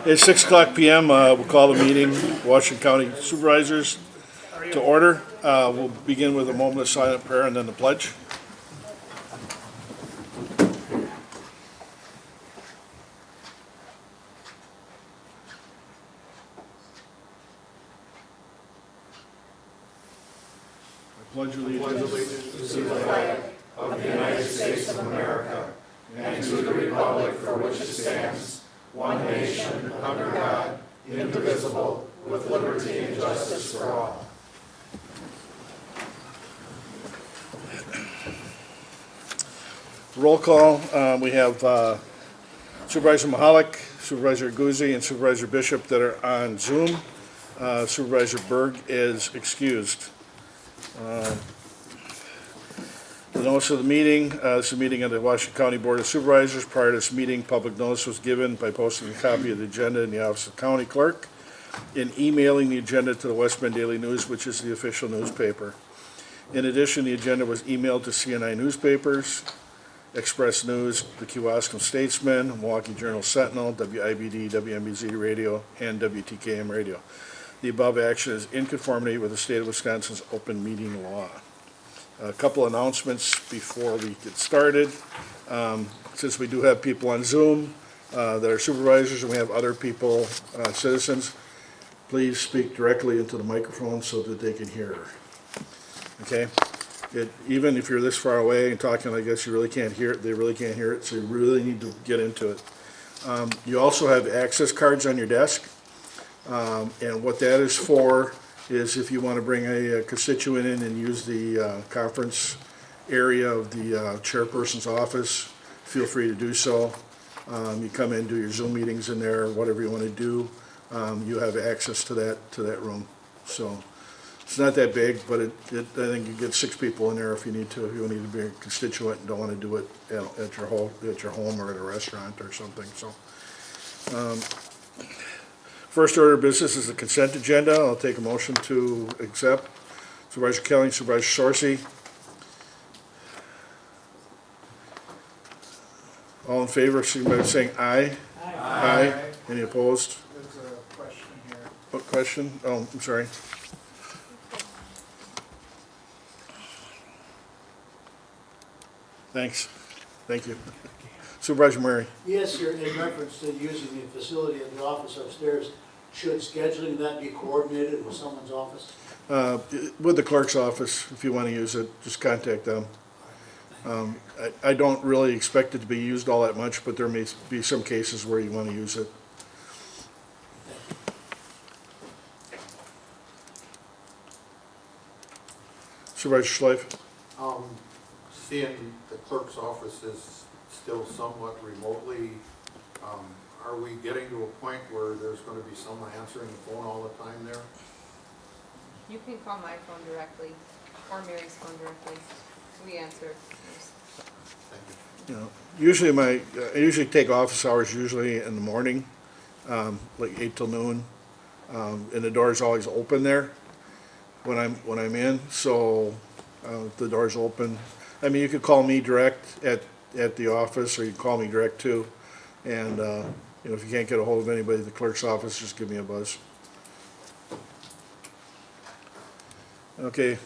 It's 6:00 p.m. We'll call the meeting, Washington County Supervisors, to order. We'll begin with a moment of silent prayer and then the pledge. I pledge allegiance to the flag of the United States of America and to the republic for which it stands, one nation, under God, indivisible, with liberty and justice for all. Roll call. We have Supervisor Mahalik, Supervisor Guzzi, and Supervisor Bishop that are on Zoom. Supervisor Berg is excused. The notice of the meeting, this is a meeting of the Washington County Board of Supervisors. Prior to this meeting, public notice was given by posting a copy of the agenda in the office of County Clerk and emailing the agenda to the West Bend Daily News, which is the official newspaper. In addition, the agenda was emailed to CNI newspapers, Express News, the Kewaskum Statesman, Milwaukee Journal Sentinel, WIBD, WMBZ Radio, and WTKM Radio. The above action is in conformity with the state of Wisconsin's open meeting law. A couple announcements before we get started. Since we do have people on Zoom that are supervisors and we have other people, citizens, please speak directly into the microphone so that they can hear. Okay? Even if you're this far away and talking, I guess you really can't hear it. They really can't hear it, so you really need to get into it. You also have access cards on your desk, and what that is for is if you want to bring a constituent in and use the conference area of the chairperson's office, feel free to do so. You come in, do your Zoom meetings in there, whatever you want to do. You have access to that room. So it's not that big, but I think you get 6 people in there if you need to. If you need to be a constituent and don't want to do it at your home or at a restaurant or something. So. First order of business is the consent agenda. I'll take a motion to accept. Supervisor Kelly, Supervisor Sorcy. All in favor, signify by saying aye. Aye. Aye. Any opposed? There's a question here. What question? Oh, I'm sorry. Thanks. Thank you. Supervisor Murray. Yes, sir, in reference to using the facility in the office upstairs, should scheduling that be coordinated with someone's office? With the clerk's office, if you want to use it, just contact them. I don't really expect it to be used all that much, but there may be some cases where you want to use it. Supervisor Schleif. Seeing the clerk's office is still somewhat remotely, are we getting to a point where there's going to be someone answering the phone all the time there? You can call my phone directly or Mary's phone directly. We answer. Thank you. You know, usually I usually take office hours usually in the morning, like 8 till noon, and the door's always open there when I'm in. So the door's open. I mean, you could call me direct at the office, or you can call me direct too. And you know, if you can't get a hold of anybody at the clerk's office, just give me a buzz. Okay.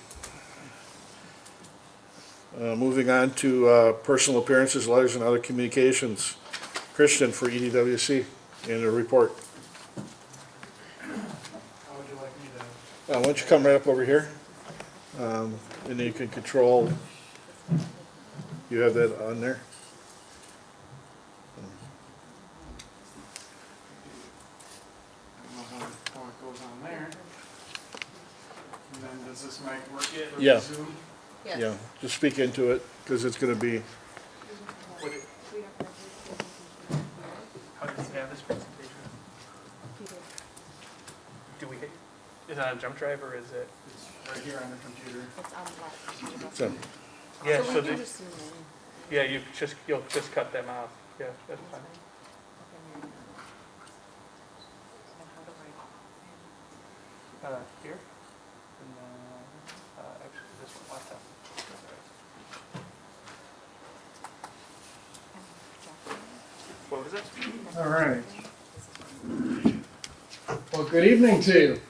Moving on to personal appearances, letters, and other communications. Christian for EDWC in a report. How would you like me to? Why don't you come right up over here, and then you can control. You have that on there? I don't know how it goes on there. And then does this mic work it? Or Yeah. Zoom? Yes. Yeah, just speak into it, because it's gonna be, What it- How does it have this presentation? Do we, is it on a jump drive or is it? It's right here on the computer. It's on the laptop. so, Yeah, So so we the, can just zoom in. yeah, you'll just cut them off. Yeah, that's fine. Here, and then, actually this one, laptop. is it? All right. Well, good evening to you.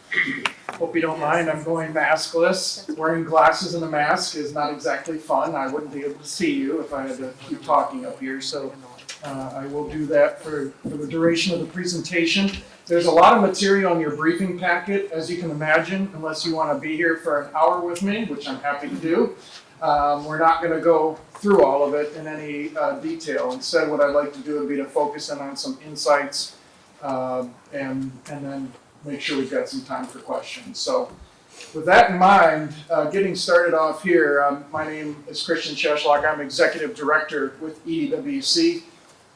Hope you don't mind, I'm going maskless. Wearing glasses and a mask is not exactly fun. I wouldn't be able to see you if I had to keep talking up here, so I will do that for the duration of the presentation. There's a lot of material in your briefing packet, as you can imagine, unless you want to be here for an hour with me, which I'm happy to do. We're not going to go through all of it in any detail. Instead, what I'd like to do would be to focus in on some insights and then make sure we've got some time for questions. So with that in mind, getting started off here, my name is Christian Cheshlock. I'm Executive Director with EDWC.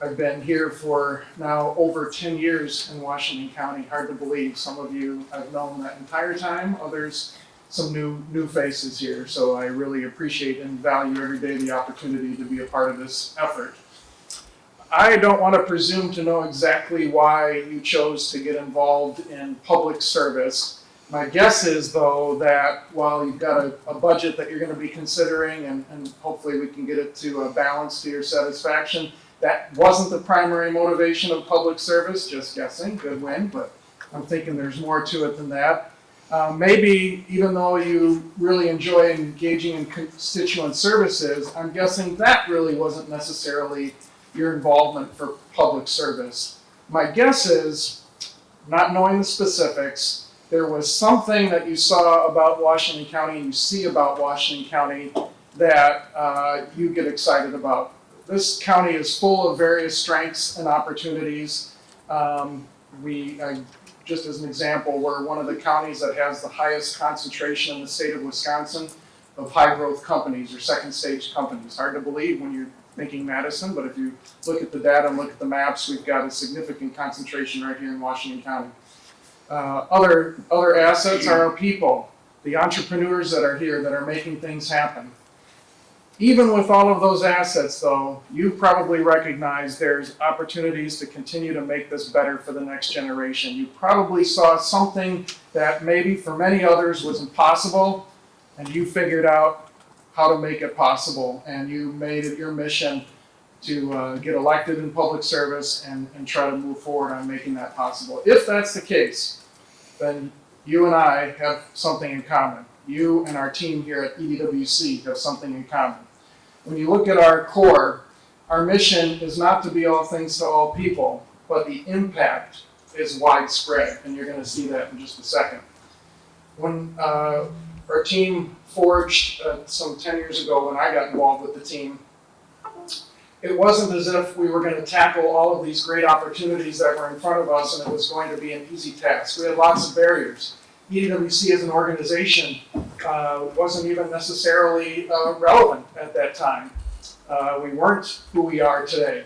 I've been here for now over 10 years in Washington County. Hard to believe. Some of you I've known that entire time, others some new faces here. So I really appreciate and value every day the opportunity to be a part of this effort. I don't want to presume to know exactly why you chose to get involved in public service. My guess is, though, that while you've got a budget that you're going to be considering, and hopefully we can get it to a balance to your satisfaction, that wasn't the primary motivation of public service. Just guessing, good win, but I'm thinking there's more to it than that. Maybe even though you really enjoy engaging in constituent services, I'm guessing that really wasn't necessarily your involvement for public service. My guess is, not knowing the specifics, there was something that you saw about Washington County, you see about Washington County, that you get excited about. This county is full of various strengths and opportunities. Just as an example, we're one of the counties that has the highest concentration in the state of Wisconsin of high growth companies or second stage companies. Hard to believe when you're thinking Madison, but if you look at the data and look at the maps, we've got a significant concentration right here in Washington County. Other assets are our people, the entrepreneurs that are here that are making things happen. Even with all of those assets, though, you probably recognize there's opportunities to continue to make this better for the next generation. You probably saw something that maybe for many others was impossible, and you figured out how to make it possible, and you made it your mission to get elected in public service and try to move forward on making that possible. If that's the case, then you and I have something in common. You and our team here at EDWC have something in common. When you look at our core, our mission is not to be all things to all people, but the impact is widespread, and you're going to see that in just a second. When our team forged some 10 years ago, when I got involved with the team, it wasn't as if we were going to tackle all of these great opportunities that were in front of us and it was going to be an easy task. We had lots of barriers. EDWC as an organization wasn't even necessarily relevant at that time. We weren't who we are today.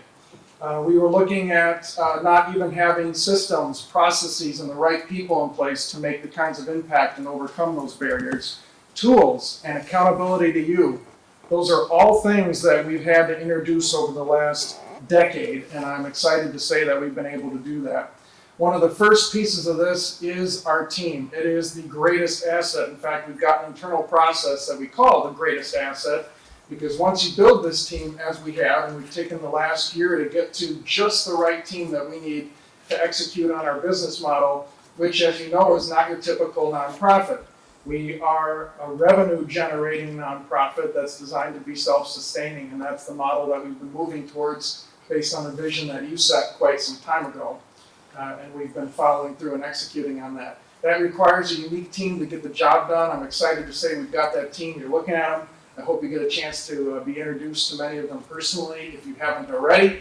We were looking at not even having systems, processes, and the right people in place to make the kinds of impact and overcome those barriers. Tools and accountability to you. Those are all things that we've had to introduce over the last decade, and I'm excited to say that we've been able to do that. One of the first pieces of this is our team. It is the greatest asset. In fact, we've got an internal process that we call the greatest asset, because once you build this team, as we have, and we've taken the last year to get to just the right team that we need to execute on our business model, which, as you know, is not your typical nonprofit. We are a revenue-generating nonprofit that's designed to be self-sustaining, and that's the model that we've been moving towards based on a vision that you set quite some time ago. And we've been following through and executing on that. That requires a unique team to get the job done. I'm excited to say we've got that team. You're looking at them. I hope you get a chance to be introduced to many of them personally if you haven't already.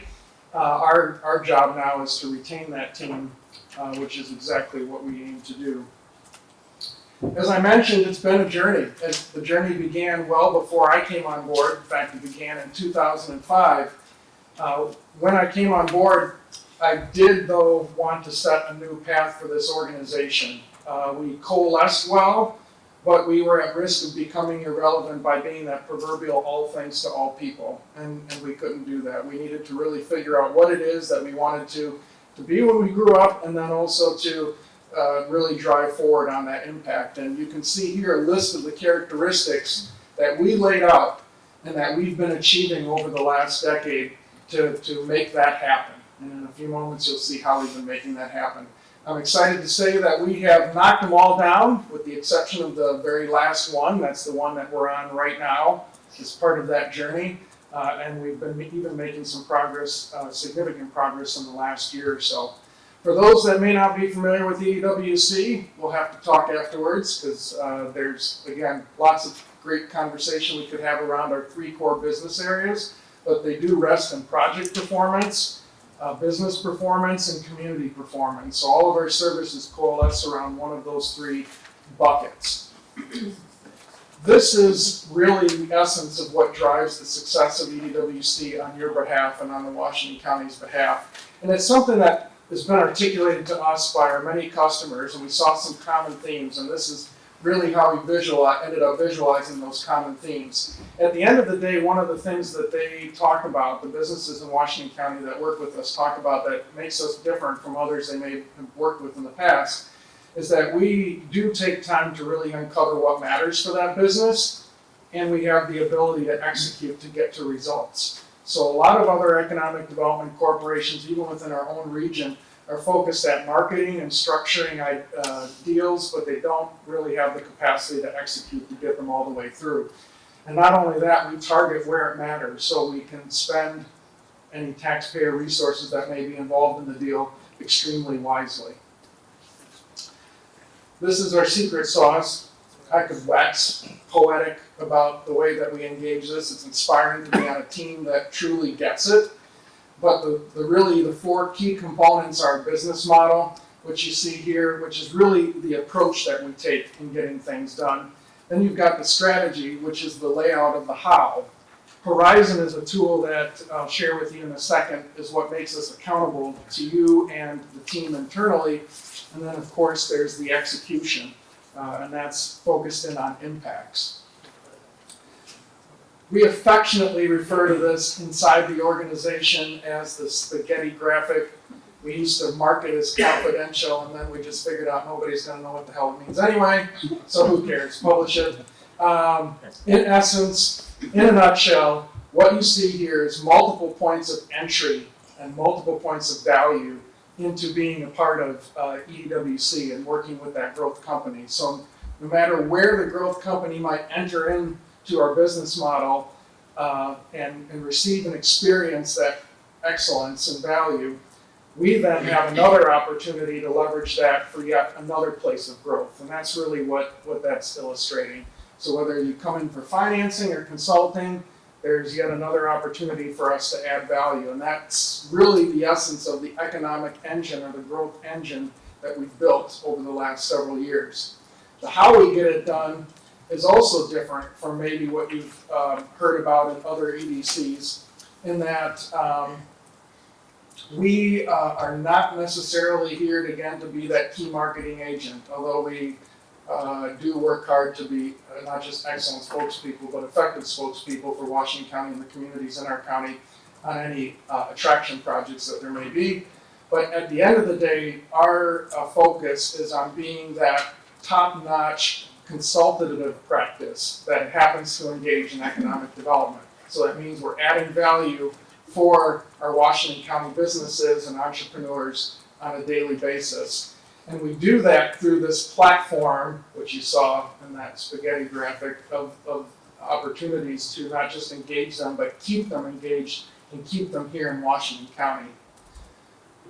Our job now is to retain that team, which is exactly what we aim to do. As I mentioned, it's been a journey. The journey began well before I came on board. In fact, it began in 2005. When I came on board, I did, though, want to set a new path for this organization. We coalesced well, but we were at risk of becoming irrelevant by being that proverbial all things to all people, and we couldn't do that. We needed to really figure out what it is that we wanted to be when we grew up, and then also to really drive forward on that impact. And you can see here a list of the characteristics that we laid out and that we've been achieving over the last decade to make that happen. And in a few moments, you'll see how we've been making that happen. I'm excited to say that we have knocked them all down, with the exception of the very last one. That's the one that we're on right now as part of that journey. And we've been even making some progress, significant progress in the last year or so. For those that may not be familiar with EDWC, we'll have to talk afterwards, because there's, again, lots of great conversation we could have around our 3 core business areas, but they do rest in project performance, business performance, and community performance. So all of our services coalesce around one of those 3 buckets. This is really the essence of what drives the success of EDWC on your behalf and on the Washington County's behalf. And it's something that has been articulated to us by our many customers, and we saw some common themes, and this is really how we ended up visualizing those common themes. At the end of the day, one of the things that they talk about, the businesses in Washington County that work with us talk about that makes us different from others they may have worked with in the past, is that we do take time to really uncover what matters for that business, and we have the ability to execute to get to results. So a lot of other economic development corporations, even within our own region, are focused at marketing and structuring deals, but they don't really have the capacity to execute to get them all the way through. And not only that, we target where it matters, so we can spend any taxpayer resources that may be involved in the deal extremely wisely. This is our secret sauce. I could wax poetic about the way that we engage this. It's inspiring to be on a team that truly gets it. But the 4 key components are business model, which you see here, which is really the approach that we take in getting things done. Then you've got the strategy, which is the layout of the how. Horizon is a tool that I'll share with you in a second, is what makes us accountable to you and the team internally. And then, of course, there's the execution, and that's focused in on impacts. We affectionately refer to this inside the organization as the spaghetti graphic. We used to mark it as confidential, and then we just figured out nobody's going to know what the hell it means anyway, so who cares? Publish it. In essence, in a nutshell, what you see here is multiple points of entry and multiple points of value into being a part of EDWC and working with that growth company. So no matter where the growth company might enter into our business model and receive and experience that excellence and value, we then have another opportunity to leverage that for yet another place of growth. And that's really what that's illustrating. So whether you come in for financing or consulting, there's yet another opportunity for us to add value. And that's really the essence of the economic engine or the growth engine that we've built over the last several years. The how we get it done is also different from maybe what you've heard about in other EDCs, in that we are not necessarily here again to be that key marketing agent, although we do work hard to be not just excellent spokespeople, but effective spokespeople for Washington County and the communities in our county on any attraction projects that there may be. But at the end of the day, our focus is on being that top-notch consultative practice that happens to engage in economic development. So that means we're adding value for our Washington County businesses and entrepreneurs on a daily basis. And we do that through this platform, which you saw in that spaghetti graphic, of opportunities to not just engage them, but keep them engaged and keep them here in Washington County.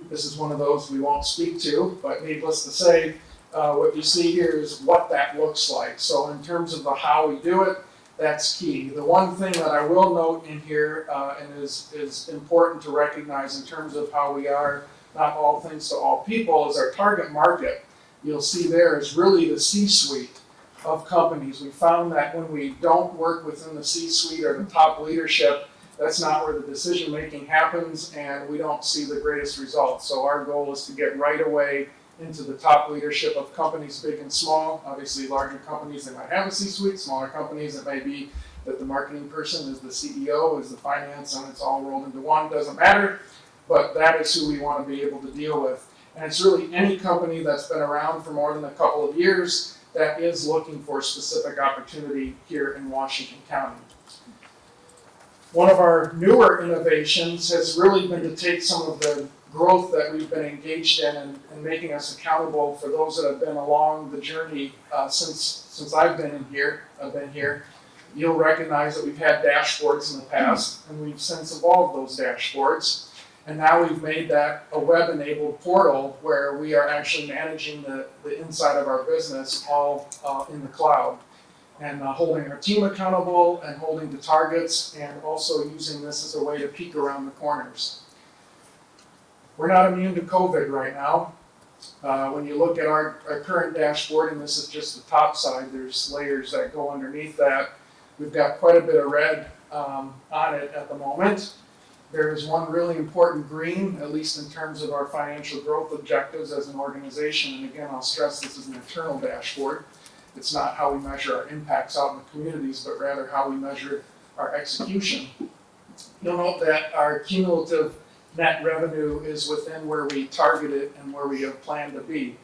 This is one of those we won't speak to, but needless to say, what you see here is what that looks like. So in terms of the how we do it, that's key. The one thing that I will note in here, and is important to recognize in terms of how we are not all things to all people, is our target market. You'll see there is really the C-suite of companies. We found that when we don't work within the C-suite or the top leadership, that's not where the decision making happens, and we don't see the greatest results. So our goal is to get right away into the top leadership of companies big and small. Obviously larger companies, they might have a C-suite. Smaller companies, it may be that the marketing person is the CEO, is the finance, and it's all rolled into one. Doesn't matter, but that is who we want to be able to deal with. And it's really any company that's been around for more than a couple of years that is looking for specific opportunity here in Washington County. One of our newer innovations has really been to take some of the growth that we've been engaged in and making us accountable for those that have been along the journey since I've been here. You'll recognize that we've had dashboards in the past, and we've since evolved those dashboards. And now we've made that a web-enabled portal where we are actually managing the inside of our business all in the cloud. And holding our team accountable and holding the targets, and also using this as a way to peek around the corners. We're not immune to COVID right now. When you look at our current dashboard, and this is just the top side, there's layers that go underneath that. We've got quite a bit of red on it at the moment. There is one really important green, at least in terms of our financial growth objectives as an organization. And again, I'll stress this is an internal dashboard. It's not how we measure our impacts out in the communities, but rather how we measure our execution. You'll note that our cumulative net revenue is within where we targeted and where we have planned to be.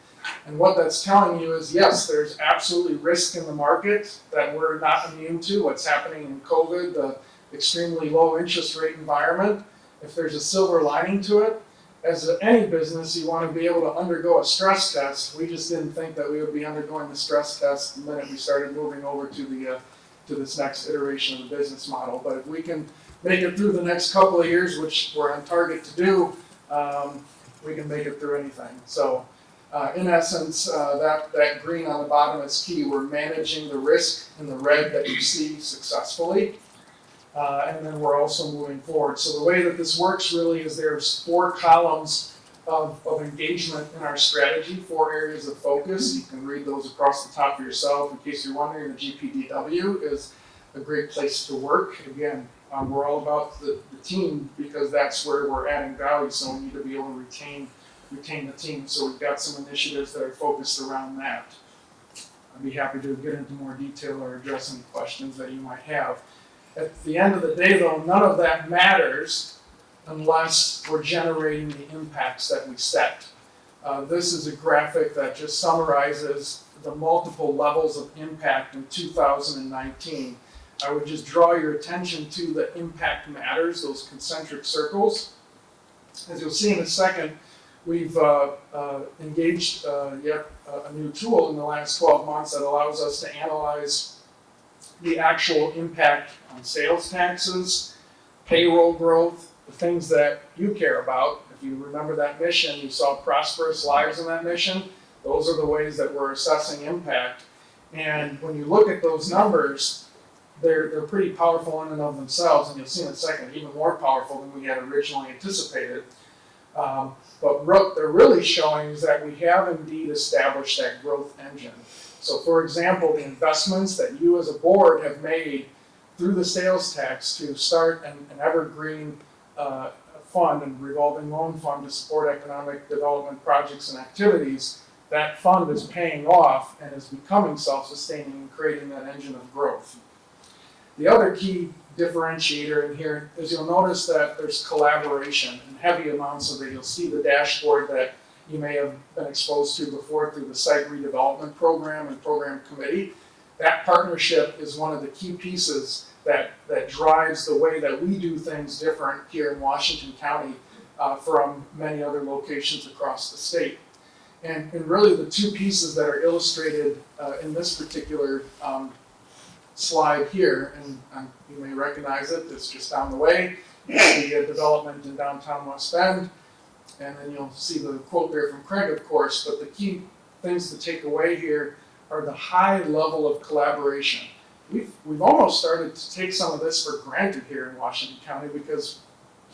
And what that's telling you is, yes, there's absolutely risk in the market that we're not immune to. What's happening in COVID, the extremely low interest rate environment. If there's a silver lining to it, as any business, you want to be able to undergo a stress test. We just didn't think that we would be undergoing the stress test the minute we started moving over to this next iteration of the business model. But if we can make it through the next couple of years, which we're on target to do, we can make it through anything. So in essence, that green on the bottom is key. We're managing the risk in the red that you see successfully. And then we're also moving forward. So the way that this works really is there's 4 columns of engagement in our strategy, 4 areas of focus. You can read those across the top for yourself. In case you're wondering, the GPDW is a great place to work. Again, we're all about the team because that's where we're adding value, so we need to be able to retain the team. So we've got some initiatives that are focused around that. I'd be happy to get into more detail or address any questions that you might have. At the end of the day, though, none of that matters unless we're generating the impacts that we set. This is a graphic that just summarizes the multiple levels of impact in 2019. I would just draw your attention to the impact matters, those concentric circles. As you'll see in a second, we've engaged yet a new tool in the last 12 months that allows us to analyze the actual impact on sales taxes, payroll growth, the things that you care about. If you remember that mission, you saw prosperous lives in that mission. Those are the ways that we're assessing impact. And when you look at those numbers, they're pretty powerful in and of themselves, and you'll see in a second, even more powerful than we had originally anticipated. But what they're really showing is that we have indeed established that growth engine. So for example, the investments that you as a board have made through the sales tax to start an evergreen fund and revolving loan fund to support economic development projects and activities, that fund is paying off and is becoming self-sustaining and creating that engine of growth. The other key differentiator in here is you'll notice that there's collaboration and heavy amounts of it. You'll see the dashboard that you may have been exposed to before through the site redevelopment program and program committee. That partnership is one of the key pieces that drives the way that we do things different here in Washington County from many other locations across the state. And really the 2 pieces that are illustrated in this particular slide here, and you may recognize it, it's just down the way. You see the development in downtown West Bend. And then you'll see the quote there from Craig, of course, but the key things to take away here are the high level of collaboration. We've almost started to take some of this for granted here in Washington County because,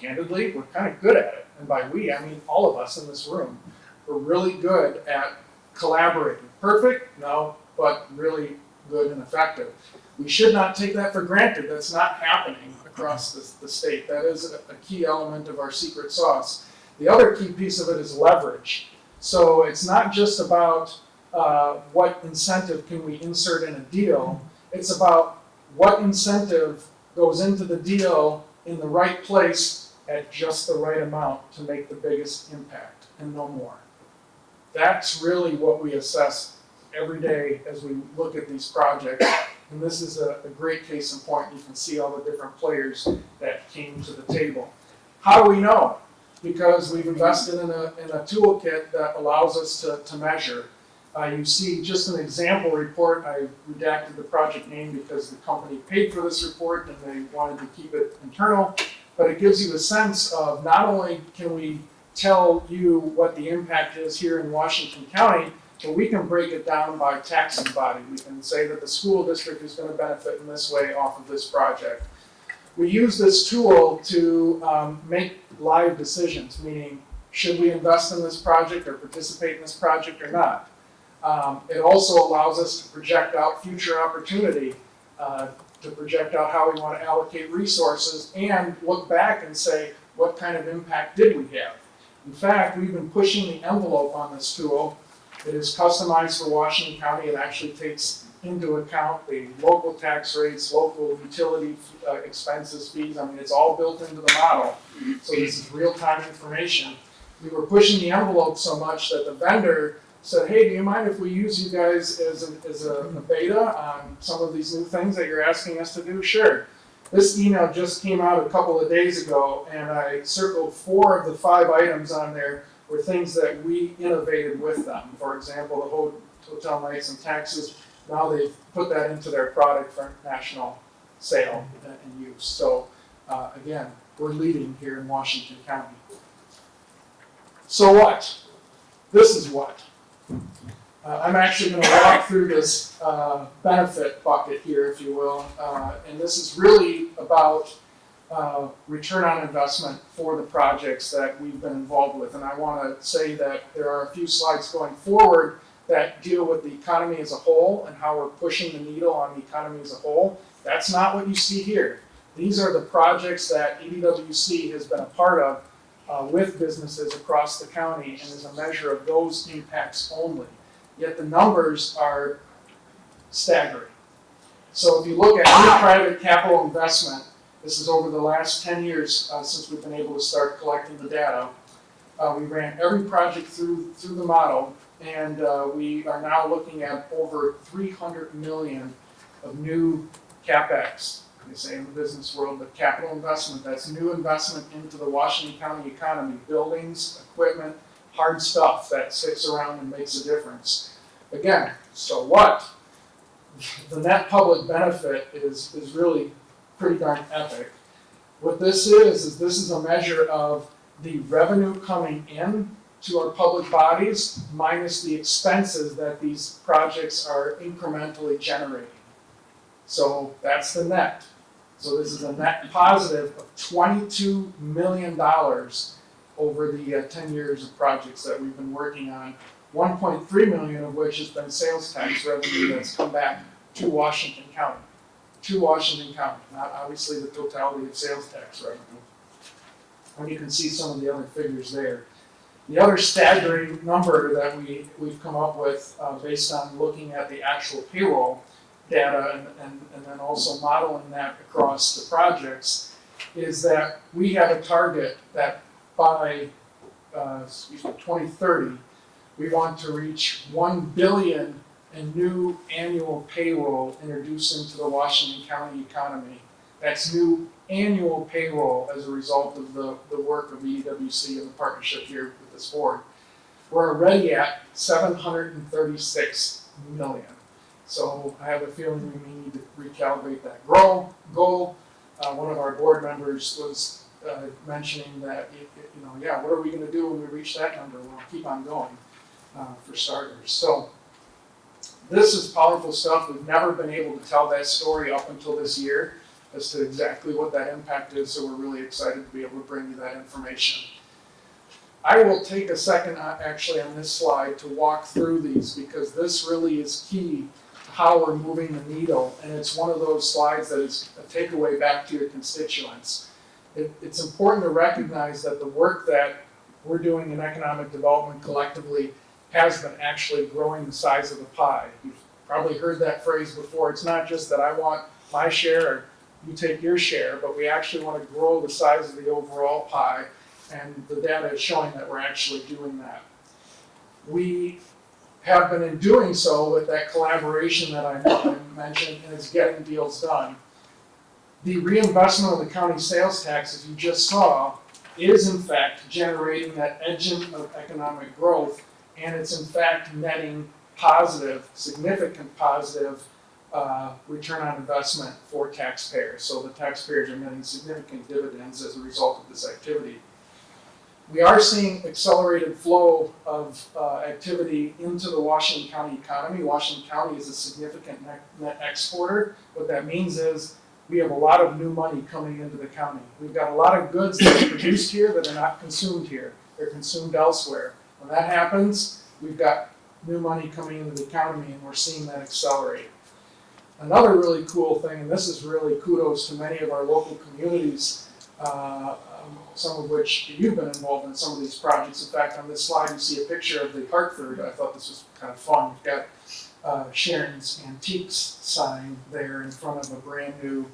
candidly, we're kind of good at it. And by we, I mean all of us in this room. We're really good at collaborating. Perfect? No, but really good and effective. We should not take that for granted. That's not happening across the state. That is a key element of our secret sauce. The other key piece of it is leverage. So it's not just about what incentive can we insert in a deal. It's about what incentive goes into the deal in the right place at just the right amount to make the biggest impact and no more. That's really what we assess every day as we look at these projects. And this is a great case in point. You can see all the different players that came to the table. How do we know? Because we've invested in a toolkit that allows us to measure. You see just an example report. I redacted the project name because the company paid for this report and they wanted to keep it internal. But it gives you a sense of not only can we tell you what the impact is here in Washington County, but we can break it down by taxing body. We can say that the school district is going to benefit in this way off of this project. We use this tool to make live decisions, meaning should we invest in this project or participate in this project or not. It also allows us to project out future opportunity, to project out how we want to allocate resources and look back and say, what kind of impact did we have? In fact, we've been pushing the envelope on this tool. It is customized for Washington County. It actually takes into account the local tax rates, local utility expenses, fees. I mean, it's all built into the model. So this is real-time information. We were pushing the envelope so much that the vendor said, hey, do you mind if we use you guys as a beta on some of these new things that you're asking us to do? Sure. This email just came out a couple of days ago, and I circled 4 of the 5 items on there were things that we innovated with them. For example, the hotel nights and taxes, now they've put that into their product for national sale and use. So again, we're leading here in Washington County. So what? This is what. I'm actually going to walk through this benefit bucket here, if you will, and this is really about return on investment for the projects that we've been involved with. And I want to say that there are a few slides going forward that deal with the economy as a whole and how we're pushing the needle on the economy as a whole. That's not what you see here. These are the projects that EDWC has been a part of with businesses across the county and is a measure of those impacts only. Yet the numbers are staggering. So if you look at any private capital investment, this is over the last 10 years since we've been able to start collecting the data. We ran every project through the model, and we are now looking at over 300 million of new CapEx. They say in the business world, but capital investment, that's new investment into the Washington County economy, buildings, equipment, hard stuff that sits around and makes a difference. Again, so what? The net public benefit is really pretty darn epic. What this is this is a measure of the revenue coming in to our public bodies minus the expenses that these projects are incrementally generating. So that's the net. So this is a net positive of $22 million over the 10 years of projects that we've been working on, 1.3 million of which has been sales tax revenue that's come back to Washington County. To Washington County, not obviously the totality of sales tax revenue. And you can see some of the other figures there. The other staggering number that we've come up with based on looking at the actual payroll data and then also modeling that across the projects is that we have a target that by 2030, we want to reach 1 billion in new annual payroll introduced into the Washington County economy. That's new annual payroll as a result of the work of the EDWC and the partnership here with this board. We're already at 736 million. So I have a feeling we may need to recalibrate that goal. One of our board members was mentioning that, what are we going to do when we reach that number? We'll keep on going for starters. So this is powerful stuff. We've never been able to tell that story up until this year as to exactly what that impact is, so we're really excited to be able to bring you that information. I will take a second actually on this slide to walk through these because this really is key to how we're moving the needle, and it's one of those slides that is a takeaway back to your constituents. It's important to recognize that the work that we're doing in economic development collectively has been actually growing the size of the pie. You've probably heard that phrase before. It's not just that I want my share or you take your share, but we actually want to grow the size of the overall pie, and the data is showing that we're actually doing that. We have been in doing so with that collaboration that I mentioned, and it's getting deals done. The reinvestment of the county sales tax, as you just saw, is in fact generating that engine of economic growth, and it's in fact netting positive, significant positive return on investment for taxpayers. So the taxpayers are getting significant dividends as a result of this activity. We are seeing accelerated flow of activity into the Washington County economy. Washington County is a significant net exporter. What that means is we have a lot of new money coming into the county. We've got a lot of goods that are produced here that are not consumed here. They're consumed elsewhere. When that happens, we've got new money coming into the economy, and we're seeing that accelerate. Another really cool thing, and this is really kudos to many of our local communities, some of which you've been involved in some of these projects. In fact, on this slide, you see a picture of the Hartford. I thought this was kind of fun. You've got Sharon's Antiques sign there in front of a brand new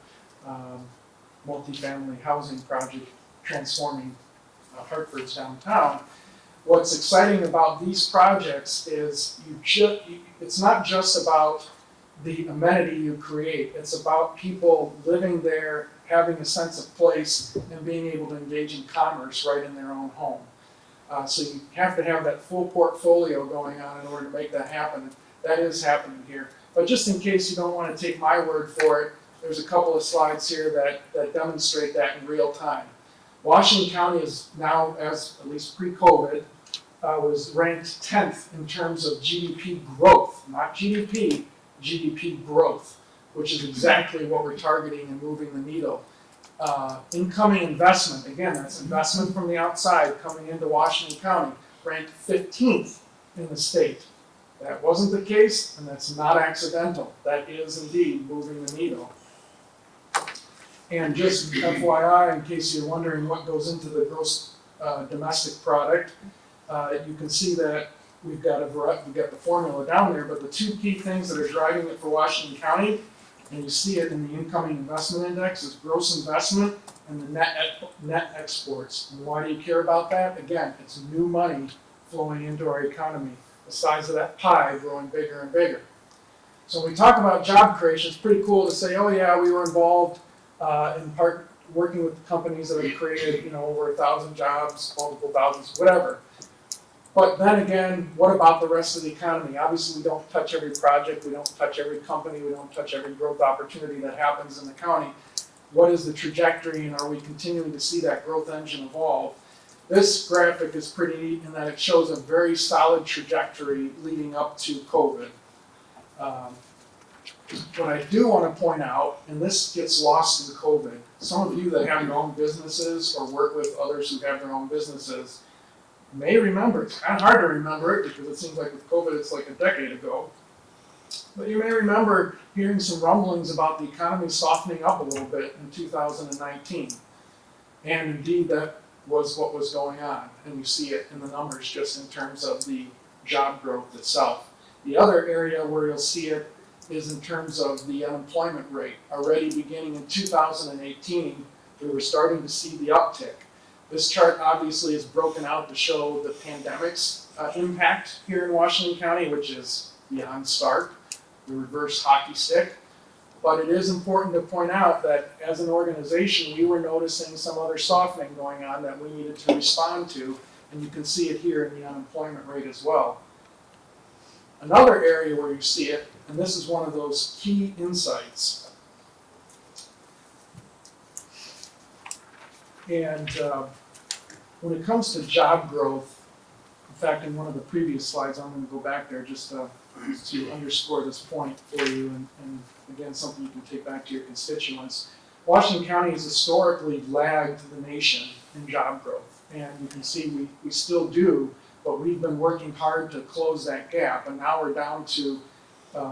multifamily housing project transforming Hartford's downtown. What's exciting about these projects is it's not just about the amenity you create. It's about people living there, having a sense of place, and being able to engage in commerce right in their own home. So you have to have that full portfolio going on in order to make that happen. That is happening here. But just in case you don't want to take my word for it, there's a couple of slides here that demonstrate that in real time. Washington County is now, as at least pre-COVID, was ranked 10th in terms of GDP growth, not GDP, GDP growth, which is exactly what we're targeting and moving the needle. Incoming investment, again, that's investment from the outside coming into Washington County, ranked 15th in the state. That wasn't the case, and that's not accidental. That is indeed moving the needle. And just FYI, in case you're wondering what goes into the gross domestic product, you can see that we've got the formula down there, but the two key things that are driving it for Washington County, and you see it in the incoming investment index, is gross investment and the net exports. And why do you care about that? Again, it's new money flowing into our economy. The size of that pie growing bigger and bigger. So when we talk about job creation, it's pretty cool to say, oh yeah, we were involved in part working with the companies that have created, over 1,000 jobs, multiple thousands, whatever. But then again, what about the rest of the economy? Obviously, we don't touch every project, we don't touch every company, we don't touch every growth opportunity that happens in the county. What is the trajectory, and are we continuing to see that growth engine evolve? This graphic is pretty neat in that it shows a very solid trajectory leading up to COVID. What I do want to point out, and this gets lost in COVID, some of you that have your own businesses or work with others who have their own businesses may remember, it's kind of hard to remember it because it seems like with COVID it's like a decade ago, but you may remember hearing some rumblings about the economy softening up a little bit in 2019. And indeed that was what was going on, and you see it in the numbers just in terms of the job growth itself. The other area where you'll see it is in terms of the unemployment rate. Already beginning in 2018, we were starting to see the uptick. This chart obviously is broken out to show the pandemic's impact here in Washington County, which is beyond stark, the reverse hockey stick. But it is important to point out that as an organization, we were noticing some other softening going on that we needed to respond to, and you can see it here in the unemployment rate as well. Another area where you see it, and this is one of those key insights, and when it comes to job growth, in fact, in one of the previous slides, I'm going to go back there just to underscore this point for you, and again, something you can take back to your constituents. Washington County has historically lagged the nation in job growth, and you can see we still do, but we've been working hard to close that gap, and now we're down to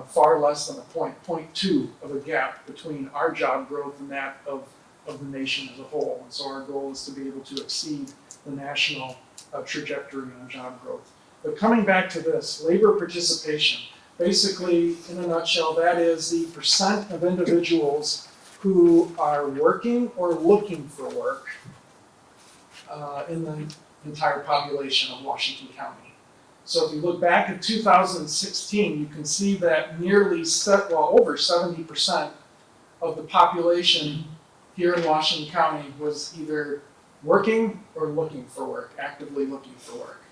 far less than a 0.2 of a gap between our job growth and that of the nation as a whole. And so our goal is to be able to exceed the national trajectory on job growth. But coming back to this, labor participation, basically, in a nutshell, that is the percent of individuals who are working or looking for work in the entire population of Washington County. So if you look back at 2016, you can see that over 70% of the population here in Washington County was either working or looking for work, actively looking for work.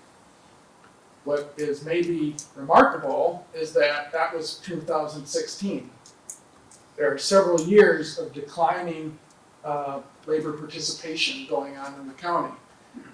What is maybe remarkable is that that was 2016. There are several years of declining labor participation going on in the county.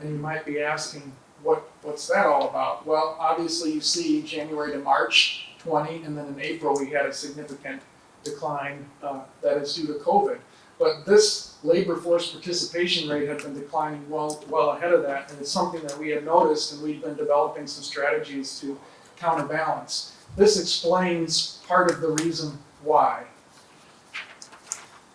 And you might be asking, what's that all about? Well, obviously you see January to March 20, and then in April we had a significant decline that is due to COVID. But this labor force participation rate had been declining well ahead of that, and it's something that we had noticed, and we've been developing some strategies to counterbalance. This explains part of the reason why.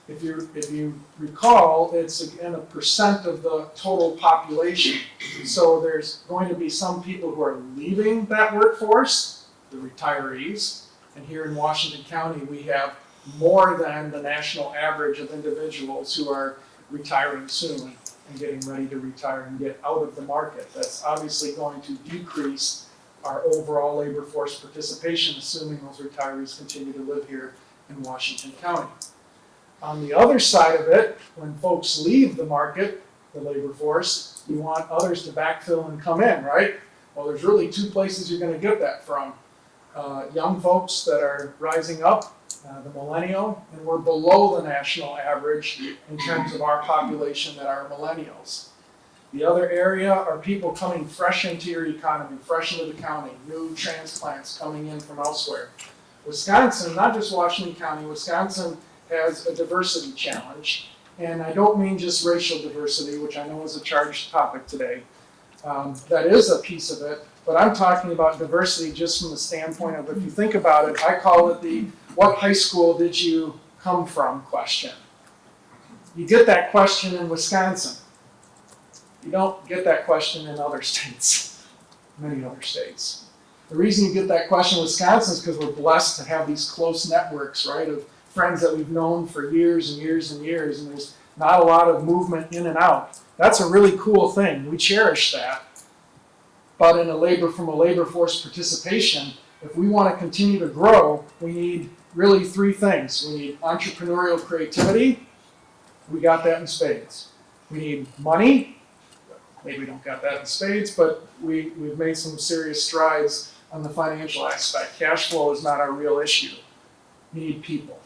If you recall, it's again a percent of the total population. So there's going to be some people who are leaving that workforce, the retirees, and here in Washington County we have more than the national average of individuals who are retiring soon and getting ready to retire and get out of the market. That's obviously going to decrease our overall labor force participation, assuming those retirees continue to live here in Washington County. On the other side of it, when folks leave the market, the labor force, you want others to backfill and come in, right? Well, there's really two places you're going to get that from. Young folks that are rising up, the millennial, and we're below the national average in terms of our population that are millennials. The other area are people coming fresh into your economy, fresh into the county, new transplants coming in from elsewhere. Wisconsin, not just Washington County, Wisconsin has a diversity challenge. And I don't mean just racial diversity, which I know is a charged topic today. That is a piece of it, but I'm talking about diversity just from the standpoint of, if you think about it, I call it the "what high school did you come from" question. You get that question in Wisconsin. You don't get that question in other states, many other states. The reason you get that question in Wisconsin is because we're blessed to have these close networks, right, of friends that we've known for years and years and years, and there's not a lot of movement in and out. That's a really cool thing. We cherish that. But from a labor force participation, if we want to continue to grow, we need really three things. We need entrepreneurial creativity. We got that in spades. We need money. Maybe we don't got that in spades, but we've made some serious strides on the financial aspect. Cash flow is not our real issue. We need people.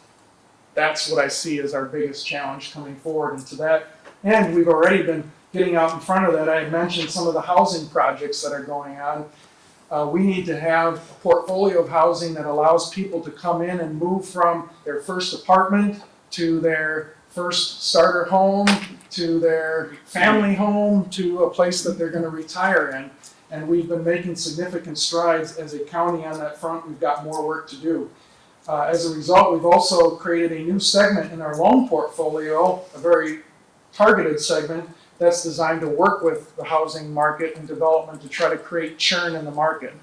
That's what I see as our biggest challenge coming forward. And to that end, we've already been getting out in front of that. I had mentioned some of the housing projects that are going on. We need to have a portfolio of housing that allows people to come in and move from their first apartment to their first starter home, to their family home, to a place that they're going to retire in. And we've been making significant strides as a county on that front. We've got more work to do. As a result, we've also created a new segment in our loan portfolio, a very targeted segment that's designed to work with the housing market and development to try to create churn in the market.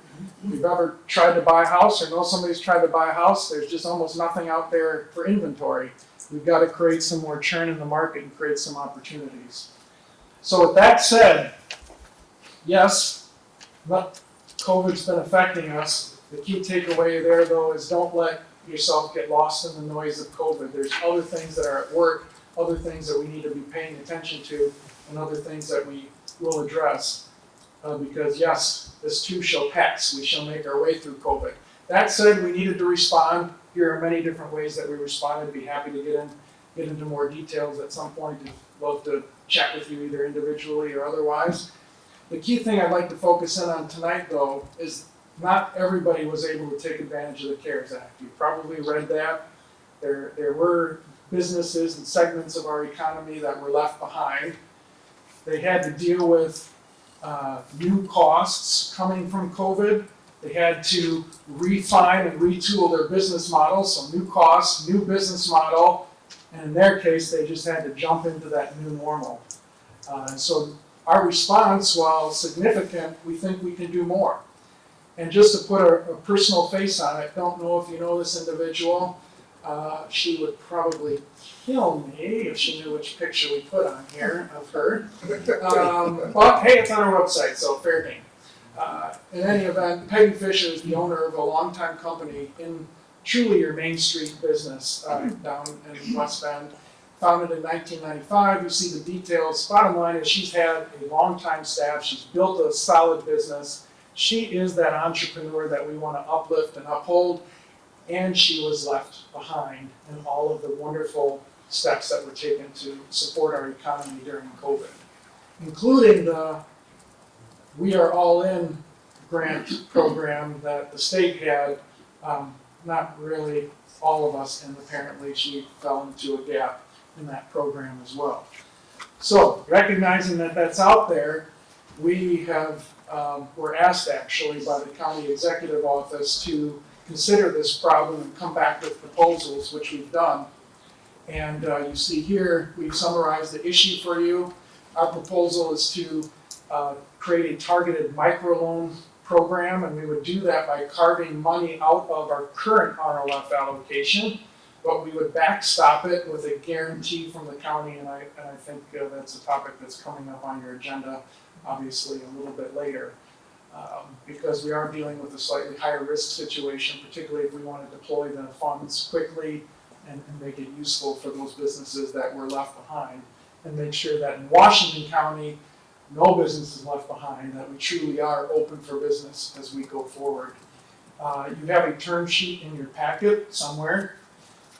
If you've ever tried to buy a house or know somebody's tried to buy a house, there's just almost nothing out there for inventory. We've got to create some more churn in the market and create some opportunities. So with that said, yes, COVID's been affecting us. The key takeaway there, though, is don't let yourself get lost in the noise of COVID. There's other things that are at work, other things that we need to be paying attention to, and other things that we will address. Because yes, this too shall pass. We shall make our way through COVID. That said, we needed to respond. Here are many different ways that we responded. I'd be happy to get into more details at some point. I'd love to chat with you either individually or otherwise. The key thing I'd like to focus in on tonight, though, is not everybody was able to take advantage of the CARES Act. You probably read that. There were businesses and segments of our economy that were left behind. They had to deal with new costs coming from COVID. They had to refine and retool their business model, so new costs, new business model, and in their case, they just had to jump into that new normal. So our response, while significant, we think we can do more. And just to put a personal face on it, don't know if you know this individual. She would probably kill me if she knew which picture we put on here of her. But hey, it's on our website, so fair game. In any event, Peggy Fisher is the owner of a longtime company in truly your Main Street business down in West Bend. Founded in 1995, you see the details. Bottom line is she's had a long-time staff. She's built a solid business. She is that entrepreneur that we want to uplift and uphold, and she was left behind in all of the wonderful steps that were taken to support our economy during COVID, including the We Are All In grant program that the state had. Not really all of us, and apparently she fell into a gap in that program as well. So, recognizing that that's out there, we have, were asked actually by the county executive office to consider this problem and come back with proposals, which we've done. And you see here, we've summarized the issue for you. Our proposal is to create a targeted microloan program, and we would do that by carving money out of our current RLF allocation, but we would backstop it with a guarantee from the county, and I think that's a topic that's coming up on your agenda, obviously a little bit later, because we are dealing with a slightly higher risk situation, particularly if we want to deploy the funds quickly and make it useful for those businesses that were left behind, and make sure that in Washington County, no business is left behind, that we truly are open for business as we go forward. You have a term sheet in your packet somewhere,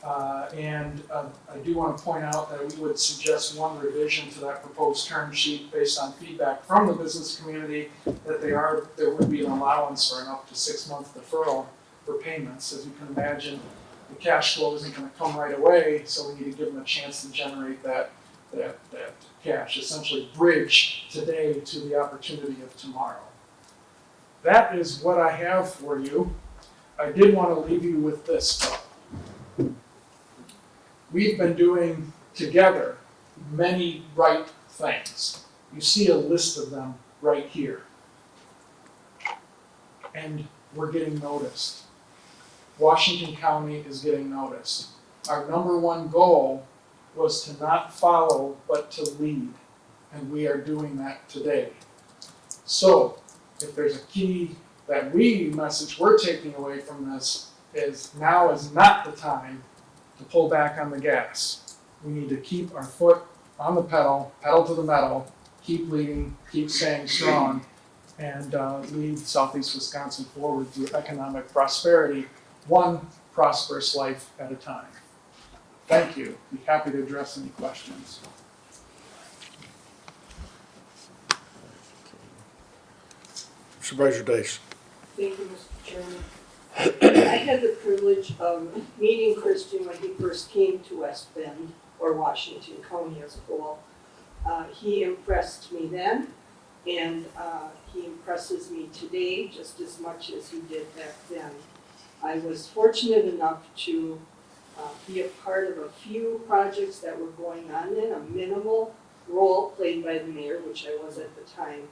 and I do want to point out that we would suggest one revision to that proposed term sheet based on feedback from the business community, that there would be an allowance for an up to 6-month deferral for payments. As you can imagine, the cash flow isn't going to come right away, so we need to give them a chance to generate that cash, essentially bridge today to the opportunity of tomorrow. That is what I have for you. I did want to leave you with this though. We've been doing together many right things. You see a list of them right here. And we're getting noticed. Washington County is getting noticed. Our number one goal was to not follow, but to lead. And we are doing that today. So, if there's a key message we're taking away from this is now is not the time to pull back on the gas. We need to keep our foot on the pedal to the metal, keep leading, keep staying strong, and lead Southeast Wisconsin forward to economic prosperity, one prosperous life at a time. Thank you. Be happy to address any questions. Supervisor Dice. Thank you, Mr. Chairman. I had the privilege of meeting Christian when he first came to West Bend, or Washington County as a whole. He impressed me then, and he impresses me today just as much as he did back then. I was fortunate enough to be a part of a few projects that were going on then, a minimal role played by the mayor, which I was at the time.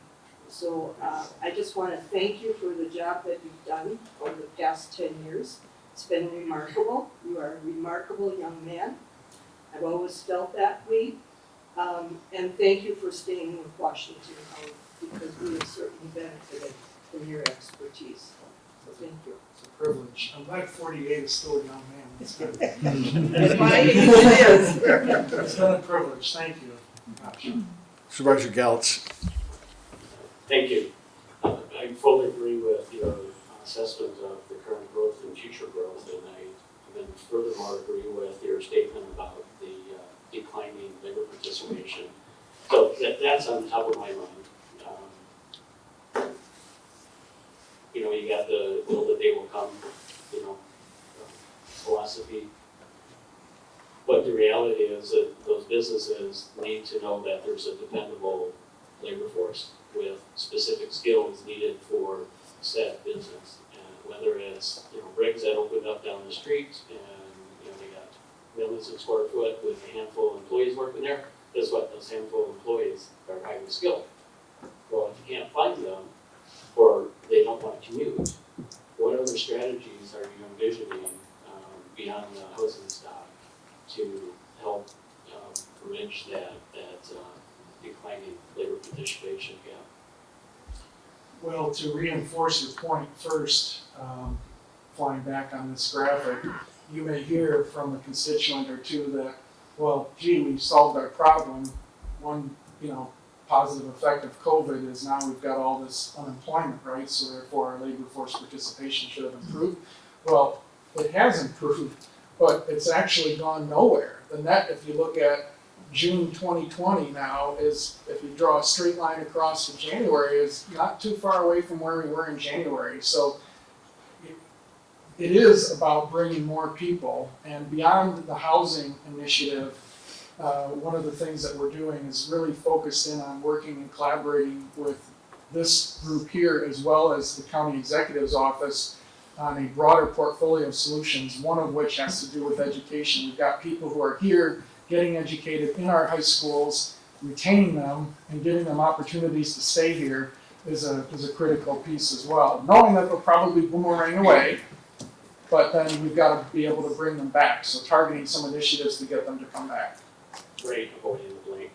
So I just want to thank you for the job that you've done over the past 10 years. It's been remarkable. You are a remarkable young man. I've always felt that way. And thank you for staying with Washington County, because we have certainly benefited from your expertise. So thank you. It's a privilege. I'm glad 48 is still a young man. It's good. At my age it is. It's been a privilege. Thank you. Supervisor Galitz. Thank you. I fully agree with your assessment of the current growth and future growth, and I then furthermore agree with your statement about the declining labor participation. So that's on top of my mind. You got the will the day will come, philosophy. But the reality is that those businesses need to know that there's a dependable labor force with specific skills needed for said business. And whether it's, rigs that opened up down the street and, they got millions of square foot with a handful of employees working there, guess what? Those handful of employees are highly skilled. Well, if you can't find them, or they don't want to commute, what other strategies are you envisioning beyond the housing stock to help bridge that declining labor participation gap? Well, to reinforce your point first, flying back on this graphic, you may hear from a constituent or two that, well, gee, we solved our problem. One, positive effect of COVID is now we've got all this unemployment, right? So therefore our labor force participation should have improved. Well, it has improved, but it's actually gone nowhere. The net, if you look at June 2020 now, is, if you draw a straight line across to January, is not too far away from where we were in January. So it is about bringing more people, and beyond the housing initiative, one of the things that we're doing is really focused in on working and collaborating with this group here, as well as the county executive's office, on a broader portfolio of solutions, one of which has to do with education. We've got people who are here getting educated in our high schools, retaining them and giving them opportunities to stay here is a critical piece as well. Knowing that they'll probably boomerang away, but then we've got to be able to bring them back. So targeting some initiatives to get them to come back. Great, avoiding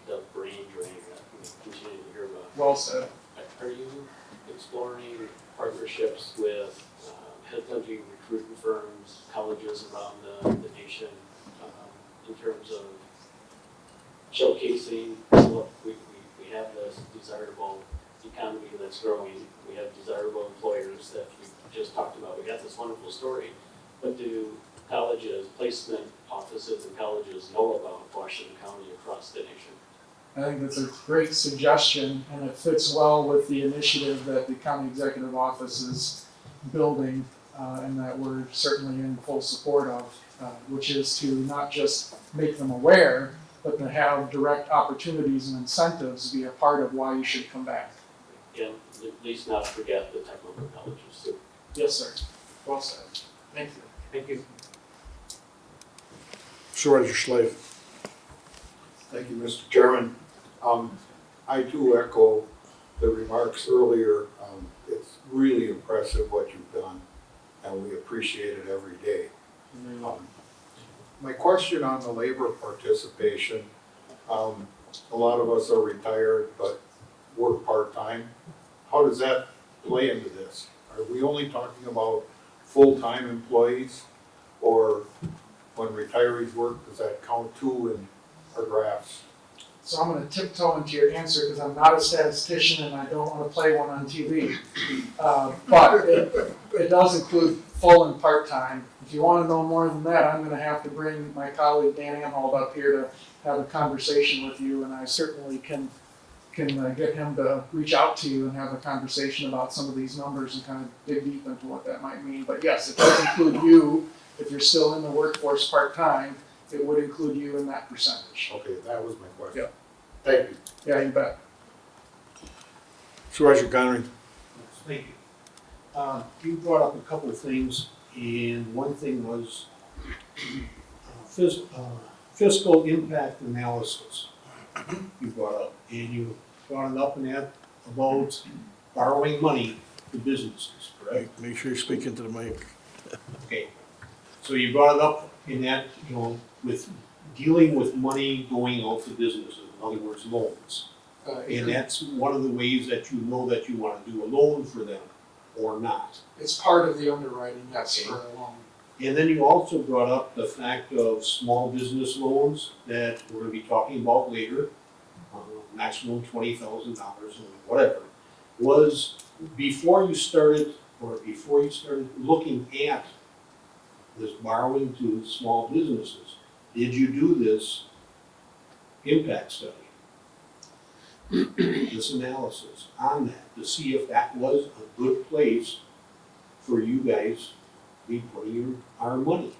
the brain drain that we continue to hear about. Well said. Are you exploring partnerships with headhunting recruitment firms, colleges around the nation, in terms of showcasing, look, we have this desirable economy that's growing, we have desirable employers that we just talked about, we got this wonderful story, but do colleges, placement offices and colleges know about Washington County across the nation? I think that's a great suggestion, and it fits well with the initiative that the county executive office is building, and that we're certainly in full support of, which is to not just make them aware, but to have direct opportunities and incentives be a part of why you should come back. And at least not forget the technical colleges too. Yes, sir. Well said. Thank you. Thank you. Supervisor Schley. Thank you, Mr. Chairman. I too echo the remarks earlier. It's really impressive what you've done, and we appreciate it every day. My question on the labor participation, a lot of us are retired but work part-time. How does that play into this? Are we only talking about full-time employees, or when retirees work, does that count too in our graphs? So I'm going to tiptoe into your answer because I'm not a statistician and I don't want to play one on TV. But it does include full and part-time. If you want to know more than that, I'm going to have to bring my colleague Dan Amhold up here to have a conversation with you, and I certainly can get him to reach out to you and have a conversation about some of these numbers and kind of dig deep into what that might mean. But yes, it does include you. If you're still in the workforce part-time, it would include you in that percentage. Okay, that was my question. Yep. Thank you. Yeah, you bet. Supervisor Connery. Thank you. You brought up a couple of things, and one thing was fiscal impact analysis you brought up. And you brought it up in that about borrowing money to businesses, correct? Make sure you speak into the mic. Okay. So you brought it up in that, with dealing with money going out to businesses, in other words, loans. And that's one of the ways that you know that you want to do a loan for them or not. It's part of the underwriting, yes, Okay. for a loan. And then you also brought up the fact of small business loans that we're going to be talking about later, maximum $20,000 and whatever. Was before you started looking at this borrowing to small businesses, did you do this impact study? This analysis on that to see if that was a good place for you guys to be putting our money?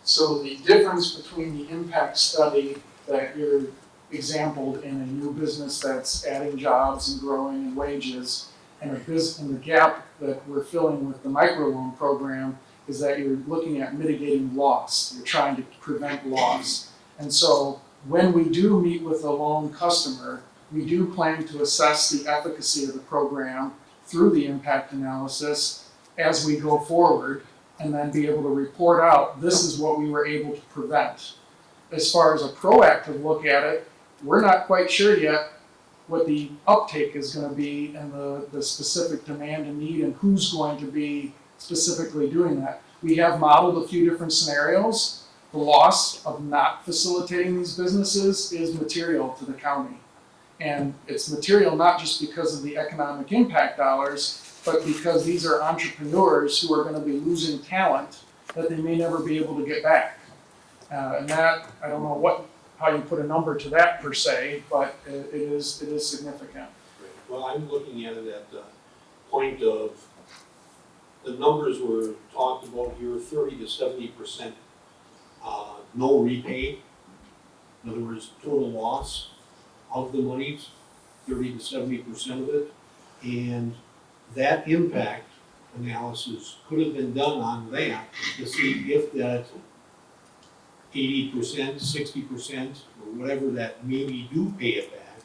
So the difference between the impact study that you're exampled in a new business that's adding jobs and growing and wages, and the gap that we're filling with the microloan program is that you're looking at mitigating loss. You're trying to prevent loss. And so when we do meet with a loan customer, we do plan to assess the efficacy of the program through the impact analysis as we go forward, and then be able to report out, this is what we were able to prevent. As far as a proactive look at it, we're not quite sure yet what the uptake is gonna be and the specific demand and need and who's going to be specifically doing that. We have modeled a few different scenarios. The loss of not facilitating these businesses is material to the county. And it's material not just because of the economic impact dollars, but because these are entrepreneurs who are gonna be losing talent that they may never be able to get back. And that, I don't know how you put a number to that per se, but it is significant. Well, I'm looking at it at the point of, the numbers were talked about here, 30 to 70% no repay. In other words, total loss of the monies, 30 to 70% of it. And that impact analysis could have been done on that to see if that 80%, 60%, or whatever that maybe do pay it back,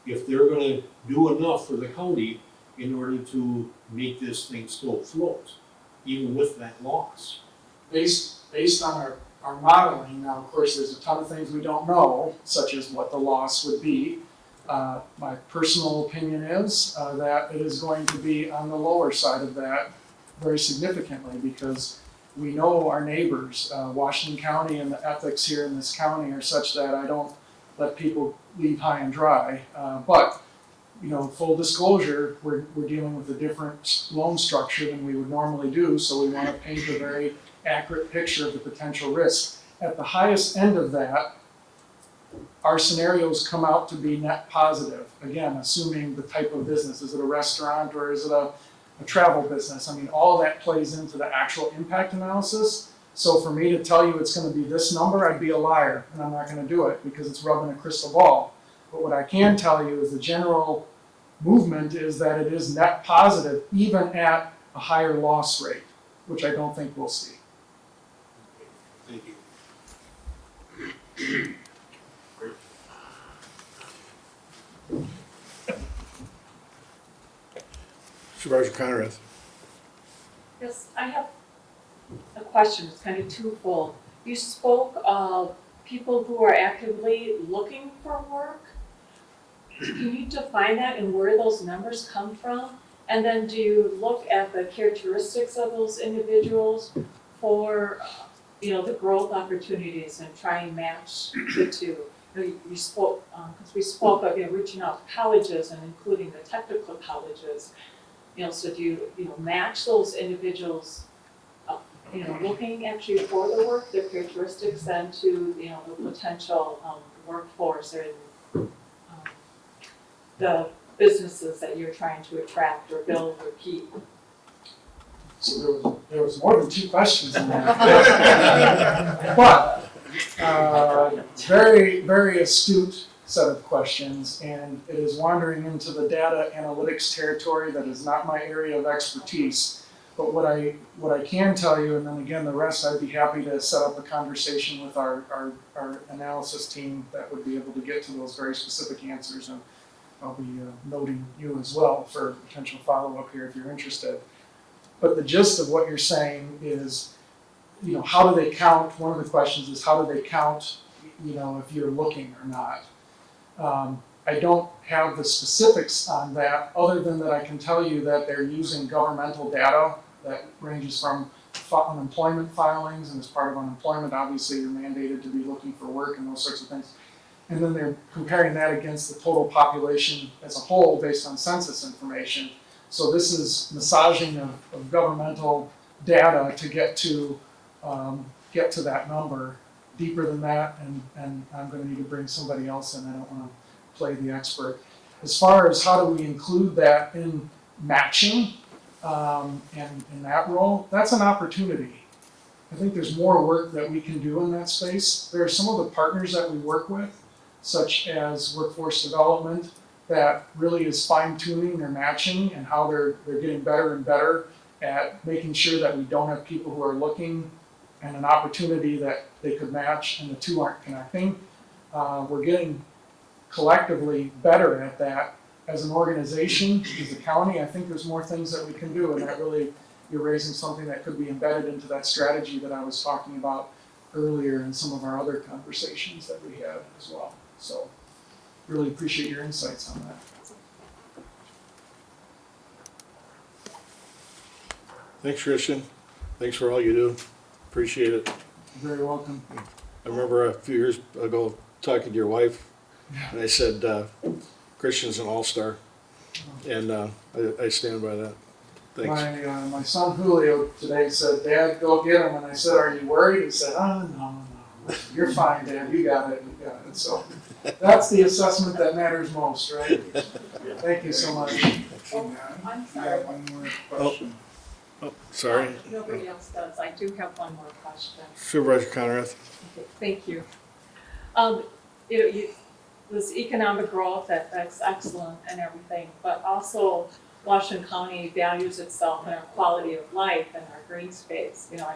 if they're gonna do enough for the county in order to make this thing still float, even with that loss. Based on our modeling, now of course there's a ton of things we don't know, such as what the loss would be. My personal opinion is that it is going to be on the lower side of that very significantly, because we know our neighbors, Washington County, and the ethics here in this county are such that I don't let people leave high and dry. But full disclosure, we're dealing with a different loan structure than we would normally do, so we want to paint a very accurate picture of the potential risk. At the highest end of that, our scenarios come out to be net positive. Again, assuming the type of business. Is it a restaurant or is it a travel business? I mean, all of that plays into the actual impact analysis. So for me to tell you it's going to be this number, I'd be a liar, and I'm not going to do it because it's rubbing a crystal ball. But what I can tell you is the general movement is that it is net positive, even at a higher loss rate, which I don't think we'll see. Thank you. Supervisor Conrad. Yes, I have a question, it's kind of twofold. You spoke of people who are actively looking for work. Can you define that and where those numbers come from? And then do you look at the characteristics of those individuals for, the growth opportunities and try and match the two? You spoke, because we spoke of reaching out to colleges and including the technical colleges. So do you match those individuals, looking actually for the work, their characteristics, then to, the potential workforce or the businesses that you're trying to attract or build or keep? So there was more than two questions in that. But very, very astute set of questions, and it is wandering into the data analytics territory that is not my area of expertise. But what I can tell you, and then again the rest, I'd be happy to set up a conversation with our analysis team that would be able to get to those very specific answers, and I'll be noting you as well for potential follow-up here if you're interested. But the gist of what you're saying is, how do they count? One of the questions is, how do they count, if you're looking or not? I don't have the specifics on that, other than that I can tell you that they're using governmental data that ranges from unemployment filings, and as part of unemployment, obviously you're mandated to be looking for work and those sorts of things. And then they're comparing that against the total population as a whole based on census information. So this is massaging of governmental data to get to that number. Deeper than that, and I'm going to need to bring somebody else in. I don't want to play the expert. As far as how do we include that in matching and in that role, that's an opportunity. I think there's more work that we can do in that space. There are some of the partners that we work with, such as workforce development, that really is fine-tuning their matching and how they're getting better and better at making sure that we don't have people who are looking and an opportunity that they could match and the two aren't connecting. We're getting collectively better at that as an organization, as a county. I think there's more things that we can do, and that really, you're raising something that could be embedded into that strategy that I was talking about earlier in some of our other conversations that we had as well. So really appreciate your insights on that. Thanks, Christian. Thanks for all you do. Appreciate it. You're very welcome. I remember a few years ago talking to your wife, and I said, Christian's an all-star. And I stand by that. Thanks. My son Julio today said, "Dad, go get him." And I said, "Are you worried?" He said, "Oh, no. You're fine, Dad. You got it. You got it." So that's the assessment that matters most, right? Thank you so much. Oh, I'm You sorry. have one more question. Oh, sorry. Nobody else does. I do have one more question. Supervisor Conrath. Okay, thank you. This economic growth, that's excellent and everything, but also Washington County values itself in our quality of life and our green space. I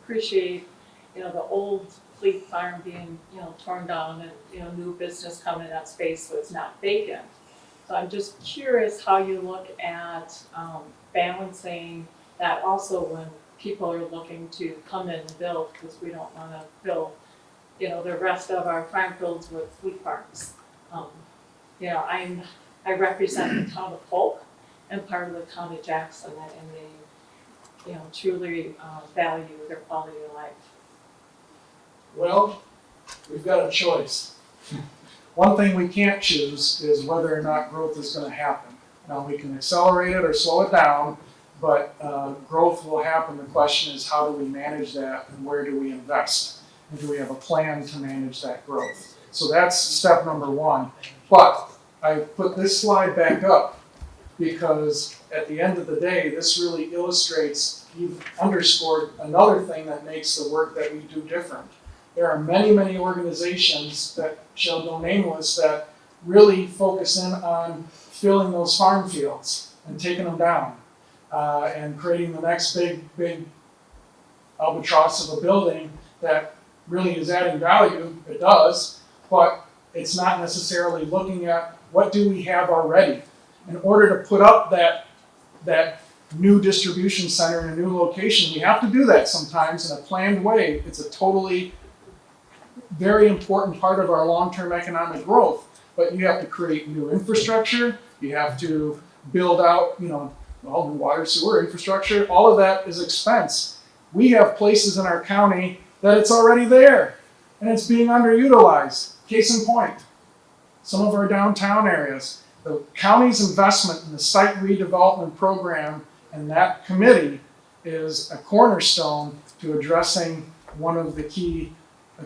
appreciate, the old Fleet Farm being, torn down and, new business coming in that space so it's not vacant. So I'm just curious how you look at balancing that also when people are looking to come in and build, because we don't want to fill, the rest of our farm fields with wheat farms. I represent the town of Polk and part of the town of Jackson, and they, truly value their quality of life. Well, we've got a choice. One thing we can't choose is whether or not growth is going to happen. Now, we can accelerate it or slow it down, but growth will happen. The question is, how do we manage that and where do we invest? And do we have a plan to manage that growth? So that's step number one. But I put this slide back up because at the end of the day, this really illustrates, you've underscored another thing that makes the work that we do different. There are many, many organizations that shall go nameless that really focus in on filling those farm fields and taking them down and creating the next big albatross of a building that really is adding value. It does, but it's not necessarily looking at what do we have already. In order to put up that new distribution center in a new location, we have to do that sometimes in a planned way. It's a totally very important part of our long-term economic growth, but you have to create new infrastructure, you have to build out, all the water, sewer infrastructure, all of that is expense. We have places in our county that it's already there, and it's being underutilized. Case in point, some of our downtown areas, the county's investment in the site redevelopment program and that committee is a cornerstone to addressing one of the key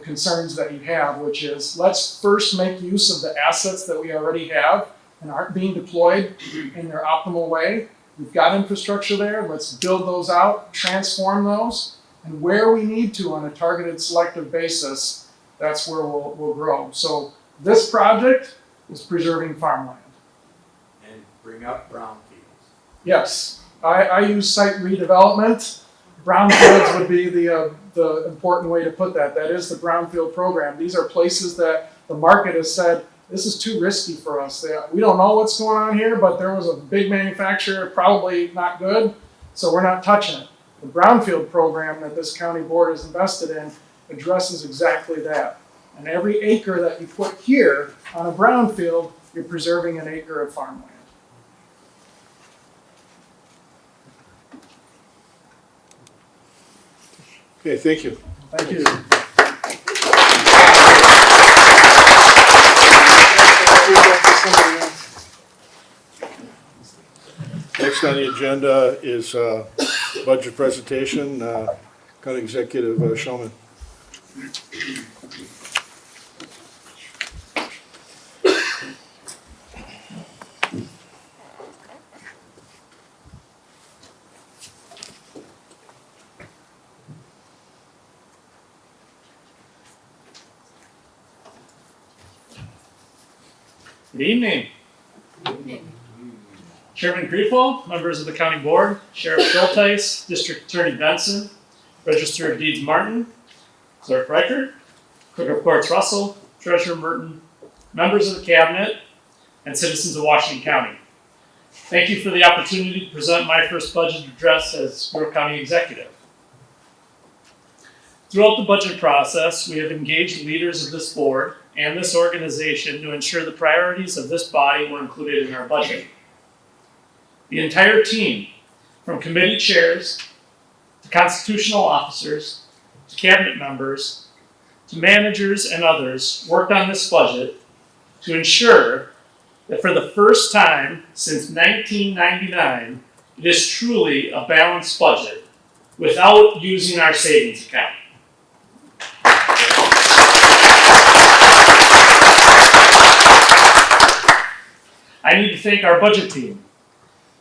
concerns that you have, which is let's first make use of the assets that we already have and aren't being deployed in their optimal way. We've got infrastructure there, let's build those out, transform those, and where we need to on a targeted selective basis, that's where we'll grow. So this project is preserving farmland. And bring up brownfields. Yes, I use site redevelopment. Brownfields would be the important way to put that. That is the brownfield program. These are places that the market has said, this is too risky for us. We don't know what's going on here, but there was a big manufacturer, probably not good, so we're not touching it. The brownfield program that this county board has invested in addresses exactly that. And every acre that you put here on a brownfield, you're preserving an acre of farmland. Okay, thank you. Thank you. Next on the agenda is budget presentation. County Executive Shulman. Good evening. Chairman Griefel, members of the county board, Sheriff Schulteis, District Attorney Benson, Register of Deeds Martin, Clerk Reichert, Clerk of Courts Russell, Treasurer Merton, members of the cabinet, and citizens of Washington County. Thank you for the opportunity to present my first budget address as York County Executive. Throughout the budget process, we have engaged leaders of this board and this organization to ensure the priorities of this body were included in our budget. The entire team, from committee chairs, to constitutional officers, to cabinet members, to managers and others, worked on this budget to ensure that for the first time since 1999, it is truly a balanced budget without using our savings account. I need to thank our budget team,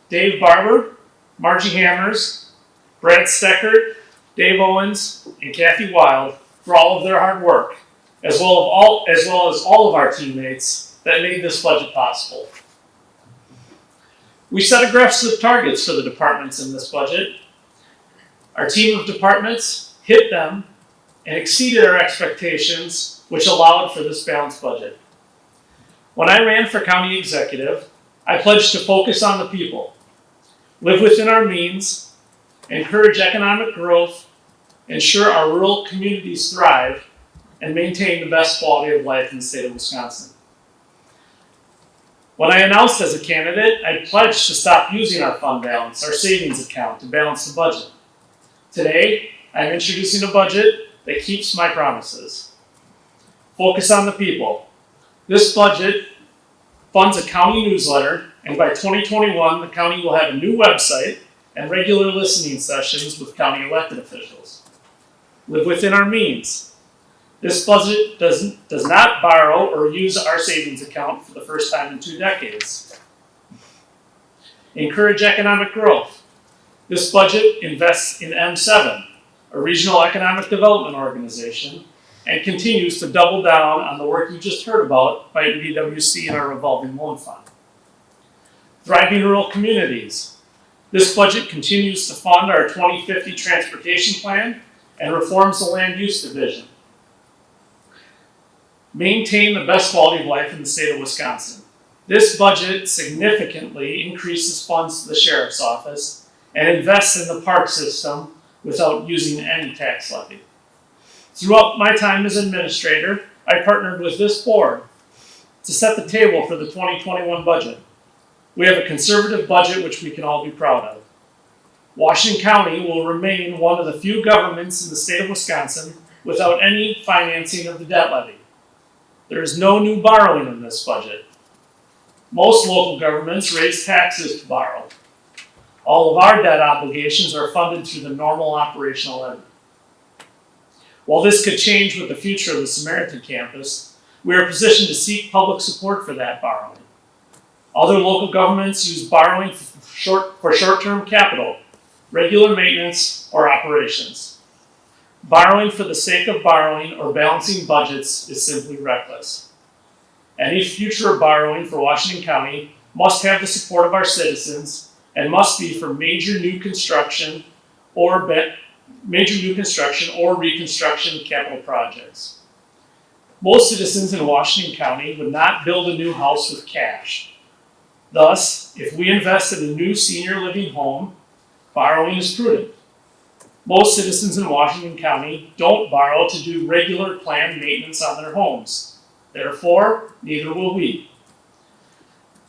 Dave Barber, Margie Hammers, Brad Steckert, Dave Owens, and Kathy Wild for all of their hard work, as well as all of our teammates that made this budget possible. We set aggressive targets for the departments in this budget. Our team of departments hit them and exceeded our expectations, which allowed for this balanced budget. When I ran for county executive, I pledged to focus on the people, live within our means, encourage economic growth, ensure our rural communities thrive, and maintain the best quality of life in the state of Wisconsin. When I announced as a candidate, I pledged to stop using our fund balance, our savings account, to balance the budget. Today, I'm introducing a budget that keeps my promises. Focus on the people. This budget funds a county newsletter, and by 2021, the county will have a new website and regular listening sessions with county elected officials. Live within our means. This budget does not borrow or use our savings account for the first time in 2 decades. Encourage economic growth. This budget invests in M7, a regional economic development organization, and continues to double down on the work you just heard about by EDWC and our revolving loan fund. Thriving rural communities. This budget continues to fund our 2050 transportation plan and reforms the land use division. Maintain the best quality of life in the state of Wisconsin. This budget significantly increases funds to the sheriff's office and invests in the park system without using any tax levy. Throughout my time as administrator, I partnered with this board to set the table for the 2021 budget. We have a conservative budget which we can all be proud of. Washington County will remain one of the few governments in the state of Wisconsin without any financing of the debt levy. There is no new borrowing in this budget. Most local governments raise taxes to borrow. All of our debt obligations are funded through the normal operational levy. While this could change with the future of the Samaritan campus, we are positioned to seek public support for that borrowing. Other local governments use borrowing for short-term capital, regular maintenance, or operations. Borrowing for the sake of borrowing or balancing budgets is simply reckless. Any future borrowing for Washington County must have the support of our citizens and must be for major new construction or reconstruction capital projects. Most citizens in Washington County would not build a new house with cash. Thus, if we invest in a new senior living home, borrowing is prudent. Most citizens in Washington County don't borrow to do regular planned maintenance on their homes. Therefore, neither will we.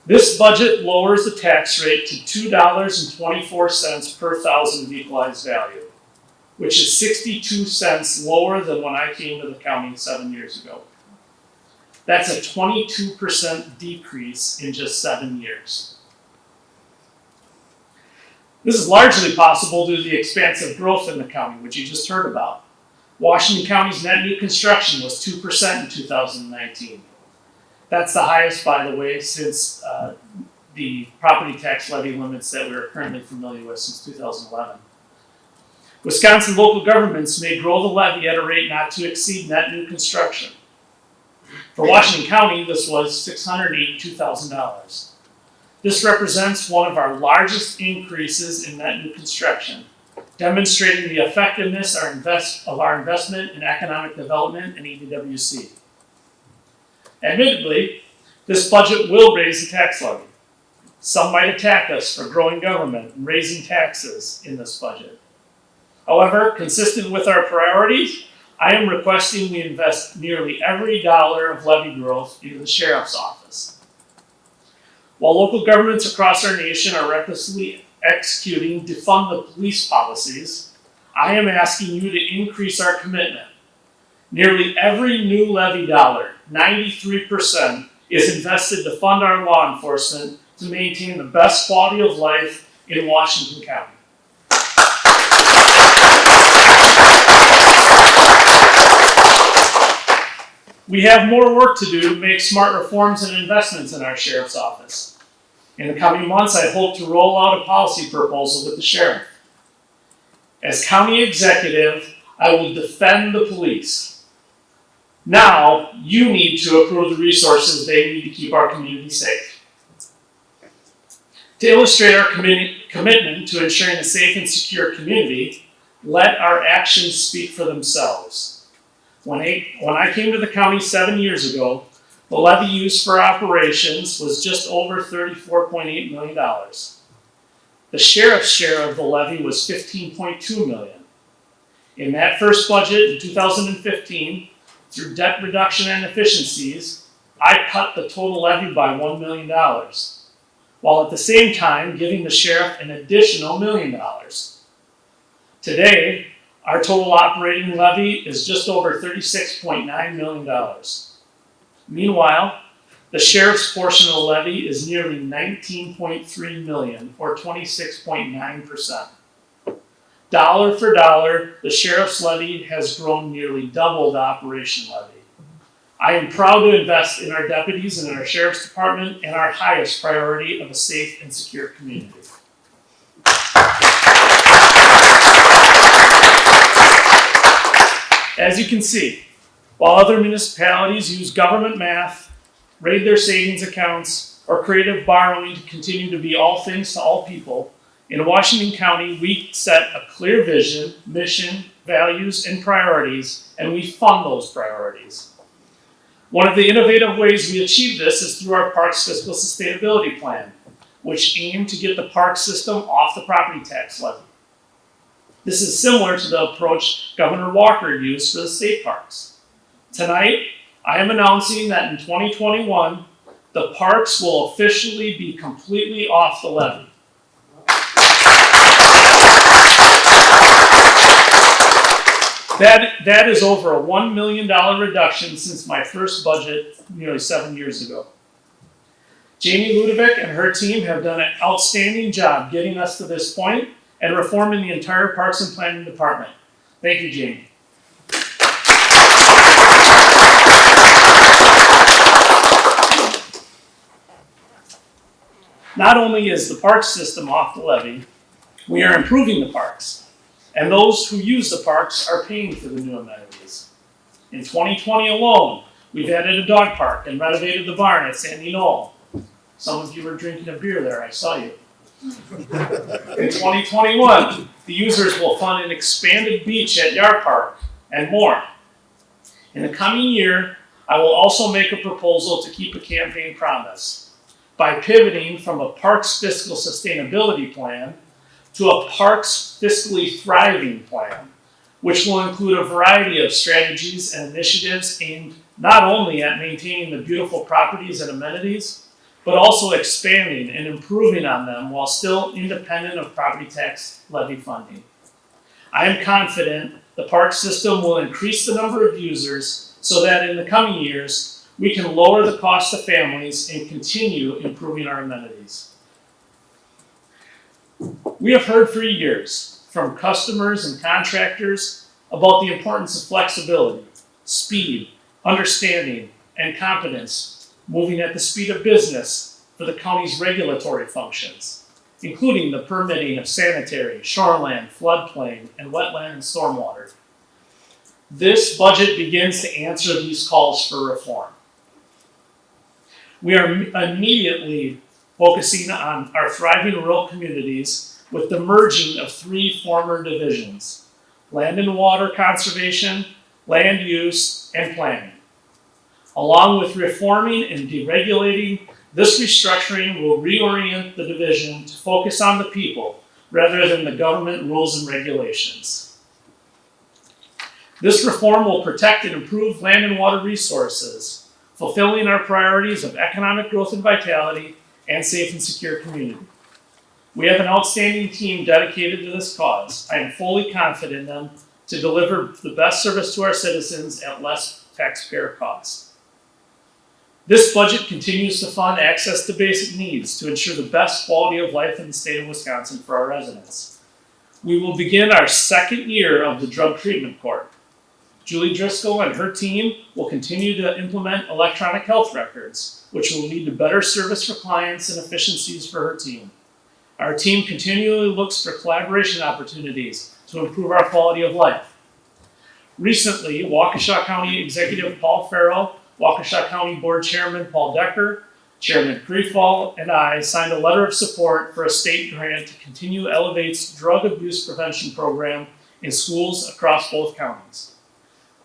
This budget lowers the tax rate to $2.24 per thousand of equalized value, which is 62 cents lower than when I came to the county 7 years ago. That's a 22% decrease in just 7 years. This is largely possible due to the expansive growth in the county, which you just heard about. Washington County's net new construction was 2% in 2019. That's the highest, by the way, since the property tax levy limits that we are currently familiar with since 2011. Wisconsin local governments may grow the levy at a rate not to exceed net new construction. For Washington County, this was $682,000. This represents one of our largest increases in net new construction, demonstrating the effectiveness of our investment in economic development and EDWC. Admittedly, this budget will raise the tax levy. Some might attack us for growing government and raising taxes in this budget. However, consistent with our priorities, I am requesting we invest nearly every dollar of levy growth into the sheriff's office. While local governments across our nation are recklessly executing defund the police policies, I am asking you to increase our commitment. Nearly every new levy dollar, 93%, is invested to fund our law enforcement to maintain the best quality of life in Washington County. We have more work to do to make smart reforms and investments in our sheriff's office. In the coming months, I hope to roll out a policy proposal with the sheriff. As county executive, I will defend the police. Now, you need to approve the resources they need to keep our community safe. To illustrate our commitment to ensuring a safe and secure community, let our actions speak for themselves. When I came to the county 7 years ago, the levy used for operations was just over $34.8 million. The sheriff's share of the levy was $15.2 million. In that first budget in 2015, through debt reduction and efficiencies, I cut the total levy by $1 million, while at the same time giving the sheriff an additional $1 million. Today, our total operating levy is just over $36.9 million. Meanwhile, the sheriff's portion of the levy is nearly $19.3 million, or 26.9%. Dollar for dollar, the sheriff's levy has grown nearly double the operation levy. I am proud to invest in our deputies and in our sheriff's department and our highest priority of a safe and secure community. As you can see, while other municipalities use government math, raid their savings accounts, or creative borrowing to continue to be all things to all people, in Washington County, we set a clear vision, mission, values, and priorities, and we fund those priorities. One of the innovative ways we achieve this is through our Parks Fiscal Sustainability Plan, which aim to get the park system off the property tax levy. This is similar to the approach Governor Walker used for the state parks. Tonight, I am announcing that in 2021, the parks will officially be completely off the levy. That is over a $1 million reduction since my first budget nearly 7 years ago. Jamie Ludovic and her team have done an outstanding job getting us to this point and reforming the entire Parks and Planning Department. Thank you, Jamie. Not only is the park system off the levy, we are improving the parks, and those who use the parks are paying for the new amenities. In 2020 alone, we've added a dog park and renovated the barn at Sandy Knoll. Some of you were drinking a beer there, I saw you. In 2021, the users will fund an expanded beach at Yard Park and more. In the coming year, I will also make a proposal to keep a campaign promise by pivoting from a Parks Fiscal Sustainability Plan to a Parks Fiscally Thriving Plan, which will include a variety of strategies and initiatives aimed not only at maintaining the beautiful properties and amenities, but also expanding and improving on them while still independent of property tax levy funding. I am confident the park system will increase the number of users so that in the coming years, we can lower the cost to families and continue improving our amenities. We have heard for years from customers and contractors about the importance of flexibility, speed, understanding, and competence moving at the speed of business for the county's regulatory functions, including the permitting of sanitary, shoreland, floodplain, and wetland and stormwater. This budget begins to answer these calls for reform. We are immediately focusing on our thriving rural communities with the merging of 3 former divisions: land and water conservation, land use, and planning. Along with reforming and deregulating, this restructuring will reorient the division to focus on the people rather than the government rules and regulations. This reform will protect and improve land and water resources, fulfilling our priorities of economic growth and vitality and safe and secure community. We have an outstanding team dedicated to this cause. I am fully confident in them to deliver the best service to our citizens at less taxpayer cost. This budget continues to fund access to basic needs to ensure the best quality of life in the state of Wisconsin for our residents. We will begin our second year of the drug treatment court. Julie Driscoll and her team will continue to implement electronic health records, which will lead to better service for clients and efficiencies for her team. Our team continually looks for collaboration opportunities to improve our quality of life. Recently, Waukesha County Executive Paul Farrell, Waukesha County Board Chairman Paul Decker, Chairman Creefall, and I signed a letter of support for a state grant to continue Elevate's drug abuse prevention program in schools across both counties.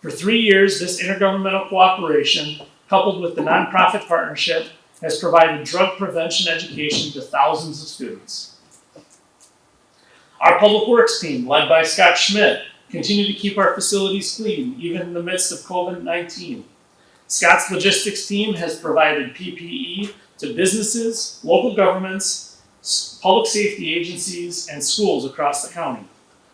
For 3 years, this intergovernmental cooperation, coupled with the nonprofit partnership, has provided drug prevention education to thousands of students. Our Public Works team, led by Scott Schmidt, continue to keep our facilities clean, even in the midst of COVID-19. Scott's logistics team has provided PPE to businesses, local governments, public safety agencies, and schools across the county.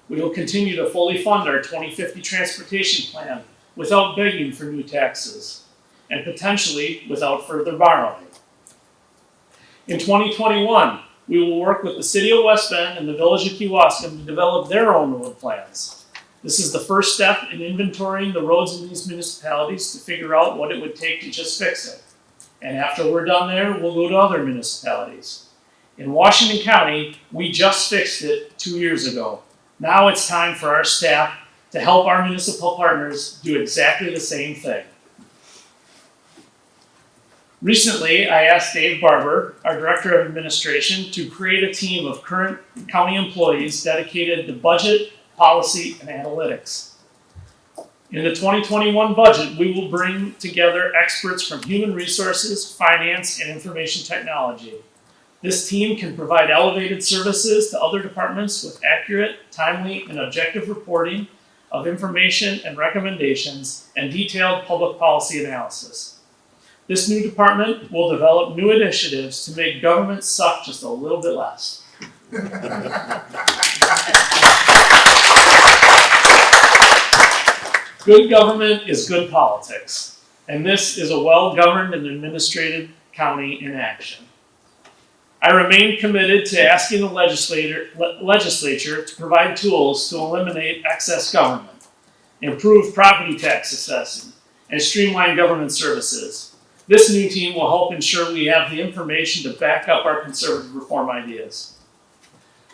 We will continue to fully fund our 2050 transportation plan without begging for new taxes, and potentially without further borrowing. In 2021, we will work with the City of West Bend and the Village of Kewaskum to develop their own road plans. This is the first step in inventorying the roads in these municipalities to figure out what it would take to just fix it. And after we're done there, we'll go to other municipalities. In Washington County, we just fixed it 2 years ago. Now it's time for our staff to help our municipal partners do exactly the same thing. Recently, I asked Dave Barber, our Director of Administration, to create a team of current county employees dedicated to budget, policy, and analytics. In the 2021 budget, we will bring together experts from human resources, finance, and information technology. This team can provide elevated services to other departments with accurate, timely, and objective reporting of information and recommendations and detailed public policy analysis. This new department will develop new initiatives to make government suck just a little bit less. Good government is good politics, and this is a well-governed and administrated county in action. I remain committed to asking the legislature to provide tools to eliminate excess government, improve property tax assessing, and streamline government services. This new team will help ensure we have the information to back up our conservative reform ideas.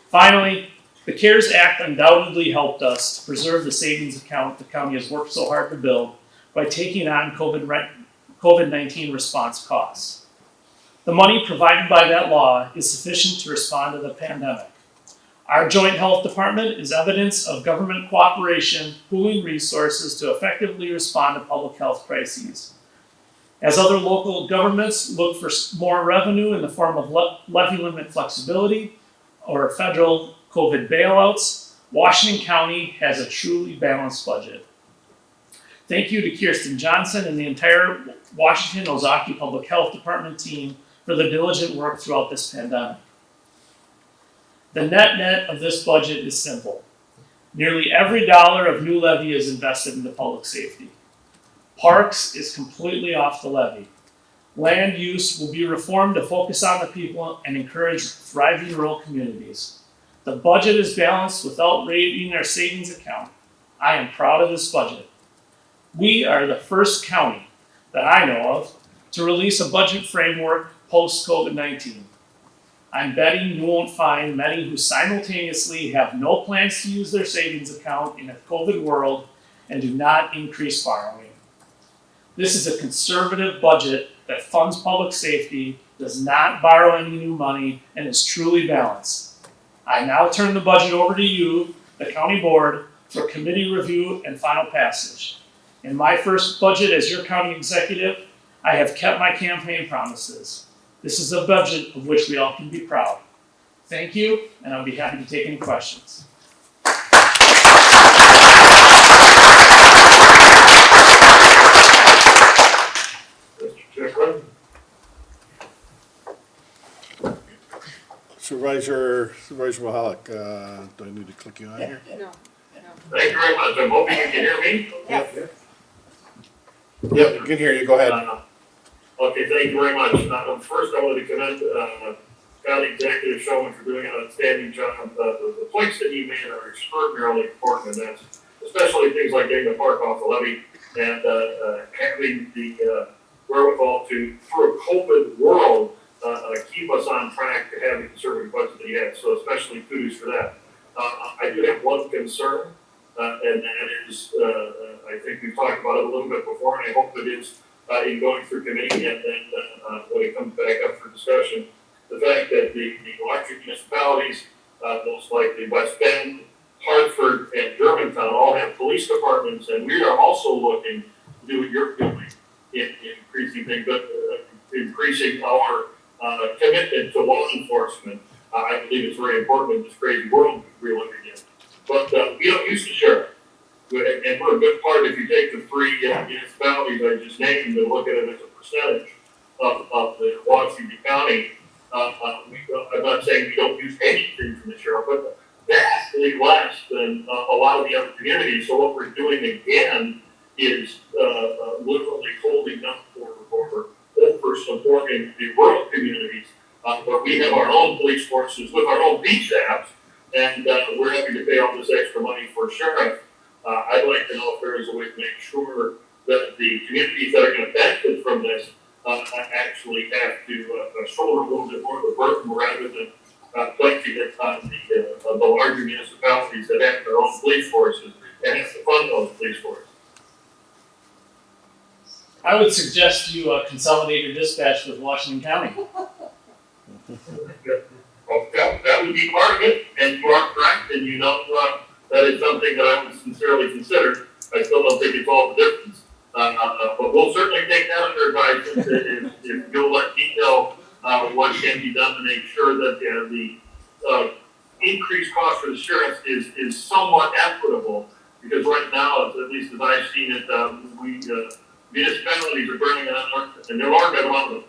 Finally, the CARES Act undoubtedly helped us to preserve the savings account the county has worked so hard to build by taking on COVID-19 response costs. The money provided by that law is sufficient to respond to the pandemic. Our joint health department is evidence of government cooperation, pooling resources to effectively respond to public health crises. As other local governments look for more revenue in the form of levy limit flexibility or federal COVID bailouts, Washington County has a truly balanced budget. Thank you to Kirsten Johnson and the entire Washington Ozaukee Public Health Department team for their diligent work throughout this pandemic. The net of this budget is simple. Nearly every dollar of new levy is invested into public safety. Parks is completely off the levy. Land use will be reformed to focus on the people and encourage thriving rural communities. The budget is balanced without raiding our savings account. I am proud of this budget. We are the first county that I know of to release a budget framework post-COVID-19. I'm betting you won't find many who simultaneously have no plans to use their savings account in a COVID world and do not increase borrowing. This is a conservative budget that funds public safety, does not borrow any new money, and is truly balanced. I now turn the budget over to you, the county board, for committee review and final passage. In my first budget as your county executive, I have kept my campaign promises. This is a budget of which we all can be proud. Thank you, and I'll be happy to take any questions. Supervisor Mahalik, do I need to click you on here? No, no. Thank you very much. I'm hoping you can hear me. Yep, I can hear you, go ahead. Okay, thank you very much. First, I wanted to commend County Executive Showman for doing an outstanding job. The points that he made are extraordinarily important, and that's especially things like getting the park off the levee and having the wherewithal to, through a COVID world, keep us on track to have the conservative budget that he had. So especially kudos for that. I do have one concern, and that is, I think we've talked about it a little bit before, and I hope it is in going through committee and then when it comes back up for discussion, the fact that the larger municipalities, most likely West Bend, Hartford, and Germantown all have police departments, and we are also looking to do what you're doing in increasing things, but increasing our commitment to law enforcement. I believe it's very important in this crazy world we're living in. But we don't use the sheriff. And we're a good part, if you take the three municipalities I just named and look at it as a percentage of the Washington County, I'm not saying we don't use anything from the sheriff, but vastly less than a lot of the other communities. So what we're doing again is literally holding up for supporting the rural communities, where we have our own police forces with our own beat staffs, and we're having to pay all this extra money for sheriff. I'd like to know if there is a way to make sure that the communities that are going to benefit from this actually have to shoulder a little bit more of the burden rather than placing it on the larger municipalities that have their own police forces and have to fund those police forces. I would suggest you consolidate your dispatch with Washington County. Well, that would be part of it, and you are correct, and you know that is something that I would sincerely consider. I still don't think it's all the difference. But we'll certainly take that under advisement if you'll let me know what can be done to make sure that the increased cost for the sheriff is somewhat equitable. Because right now, at least as I've seen it, municipalities are burning it on, and they're large amount of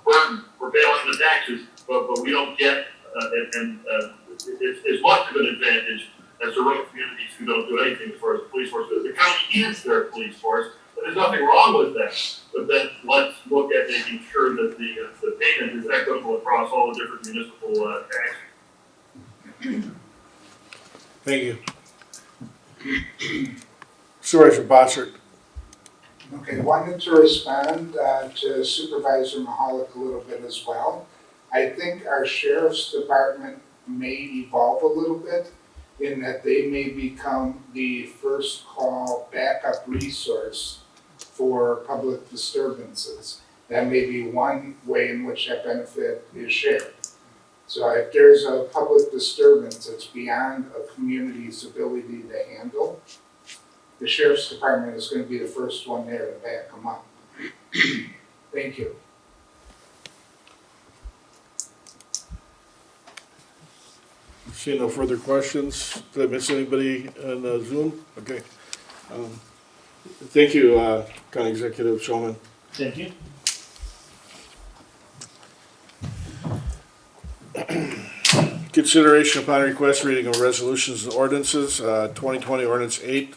burden. We're paying the taxes, but we don't get it's as much of an advantage as the rural communities who don't do anything as far as the police force. The county is their police force, but there's nothing wrong with that. But then let's look at making sure that the payment is equitable across all the different municipal taxes. Thank you. Supervisor Bossert. Okay, wanted to respond to Supervisor Mahalik a little bit as well. I think our sheriff's department may evolve a little bit in that they may become the first call backup resource for public disturbances. That may be one way in which that benefit is shared. So if there's a public disturbance that's beyond a community's ability to handle, the sheriff's department is going to be the first one there to back them up. Thank you. See no further questions. Did I miss anybody on Zoom? Okay. Thank you, County Executive Showman. Thank you. Consideration upon request reading of resolutions and ordinances, 2020 Ordinance 8,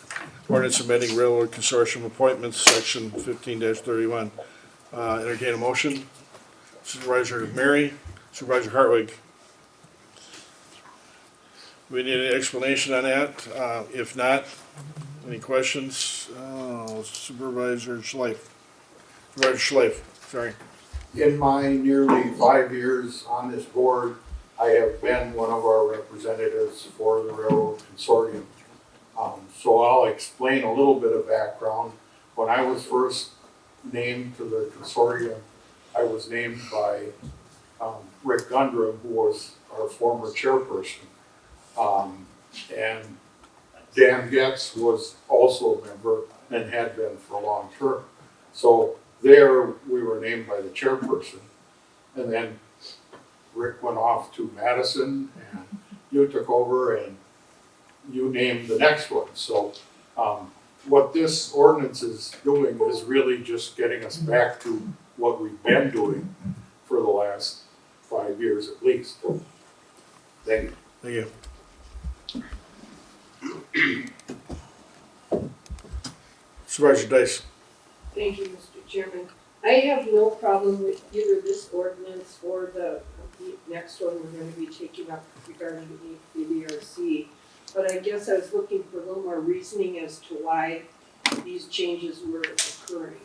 Ordinance amending Railroad Consortium Appointments, Section 15-31. Entertain a motion. Supervisor Mary, Supervisor Hartwig. We need an explanation on that. If not, any questions? Supervisor Schleif. Supervisor Schleif, sorry. In my nearly 5 years on this board, I have been one of our representatives for the Railroad Consortium. So I'll explain a little bit of background. When I was first named to the consortium, I was named by Rick Gundrum, who was our former chairperson. And Dan Getz was also a member and had been for a long term. So there we were named by the chairperson. And then Rick went off to Madison and you took over and you named the next one. So what this ordinance is doing is really just getting us back to what we've been doing for the last 5 years at least. Thank you. Thank you. Supervisor Dice. Thank you, Mr. Chairman. I have no problem with either this ordinance or the next one we're gonna be taking up regarding the EDRC. But I guess I was looking for a little more reasoning as to why these changes were occurring.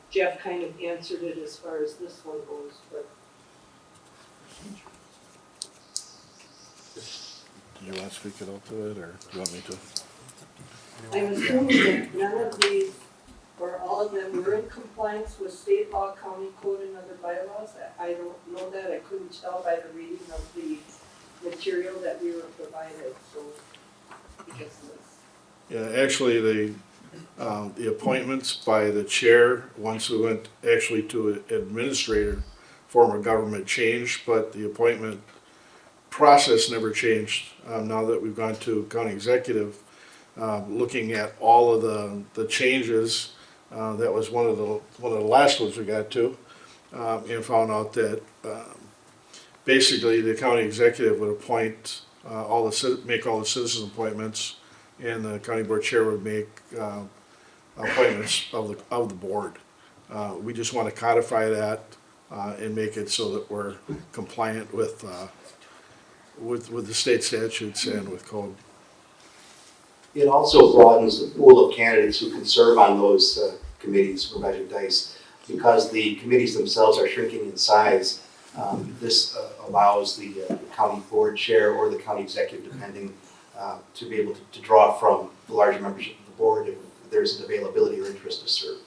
Jeff kind of answered it as far as this one goes, but Do you want to speak it up to it, or do you want me to? I'm assuming that none of these, or all of them, were in compliance with state law, county code, and other bylaws. I don't know that, I couldn't tell by the reading of the material that we were provided, so I guess that's. Yeah, actually, the appointments by the chair, once we went actually to an administrator form of government changed, but the appointment process never changed. Now that we've gone to county executive, looking at all of the changes, that was one of the last ones we got to, and found out that basically the county executive would appoint make all the citizen appointments, and the county board chair would make appointments of the board. We just want to codify that and make it so that we're compliant with the state statutes and with code. It also broadens the pool of candidates who can serve on those committees, Supervisor Dice, because the committees themselves are shrinking in size. This allows the county board chair or the county executive, depending, to be able to draw from the larger membership of the board if there's an availability or interest to serve.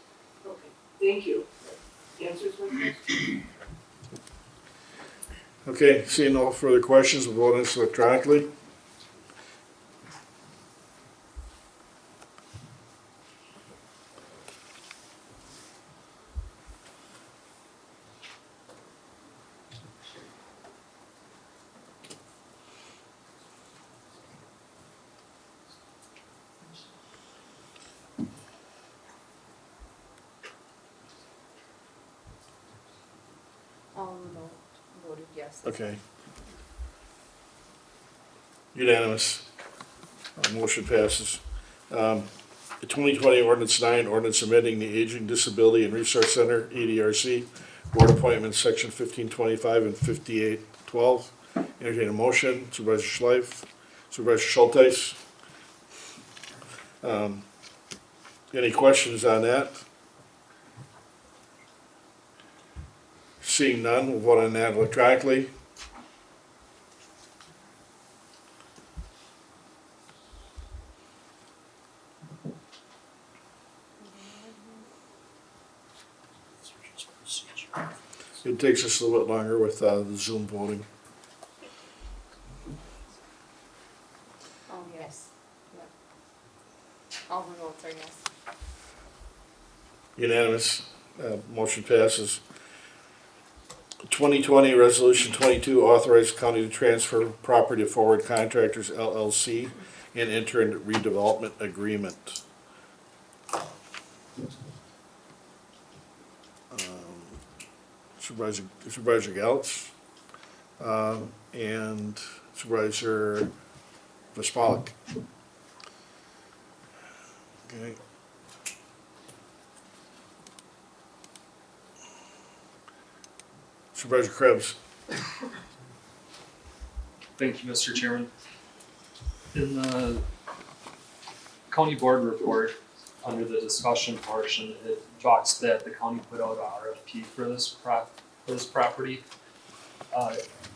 Okay, thank you. Answers my question. Okay, seeing no further questions, we'll vote on this electronically. All voted yes. Okay. Unanimous. Motion passes. The 2020 Ordinance 9, ordinance amending the Aging, Disability, and Resource Center, EDRC, Board Appointments, Section 1525 and 5812. Entertain a motion. Supervisor Schleif, Supervisor Schulteis. Any questions on that? Seeing none, we'll vote on that electronically. It takes us a little bit longer with the Zoom voting. Oh, yes. Yep. All the votes are yes. Unanimous. Motion passes. 2020 Resolution 22 authorized the county to transfer property to Forward Contractors LLC and enter into redevelopment agreement. Supervisor Galitz and Supervisor Vespalik. Okay. Supervisor Krebs. Thank you, Mr. Chairman. In the county board report, under the discussion portion, it talks that the county put out a RFP for this property.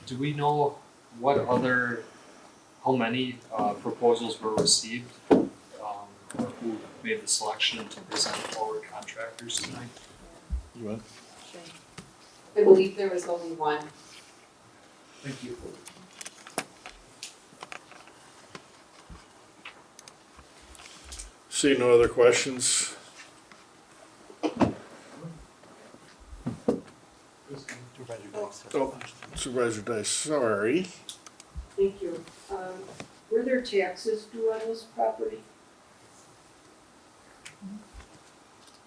Do we know how many proposals were received, or who made the selection to present forward contractors tonight? You want? Sure. I believe there was only one. Thank you. See no other questions? Oh, Supervisor Dice, sorry. Thank you. Were there taxes due on this property?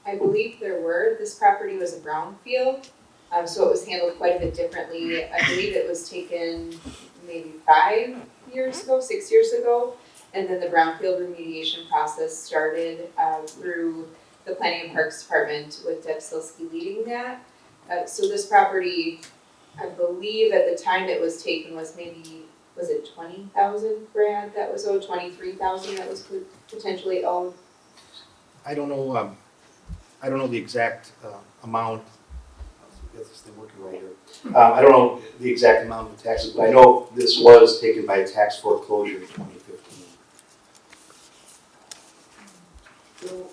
I believe there were. This property was a brownfield, So it was handled quite a bit differently. I believe it was taken maybe 5 years ago, 6 years ago. And then the brownfield remediation process started through the Planning and Parks Department with Deb Silsky leading that. So this property, I believe at the time it was taken was maybe, was it 20,000, Brad, that was owed, 23,000 that was potentially owed? I don't know the exact amount. Get this thing working right here. I don't know the exact amount of taxes, but I know this was taken by a tax foreclosure in 2015. So,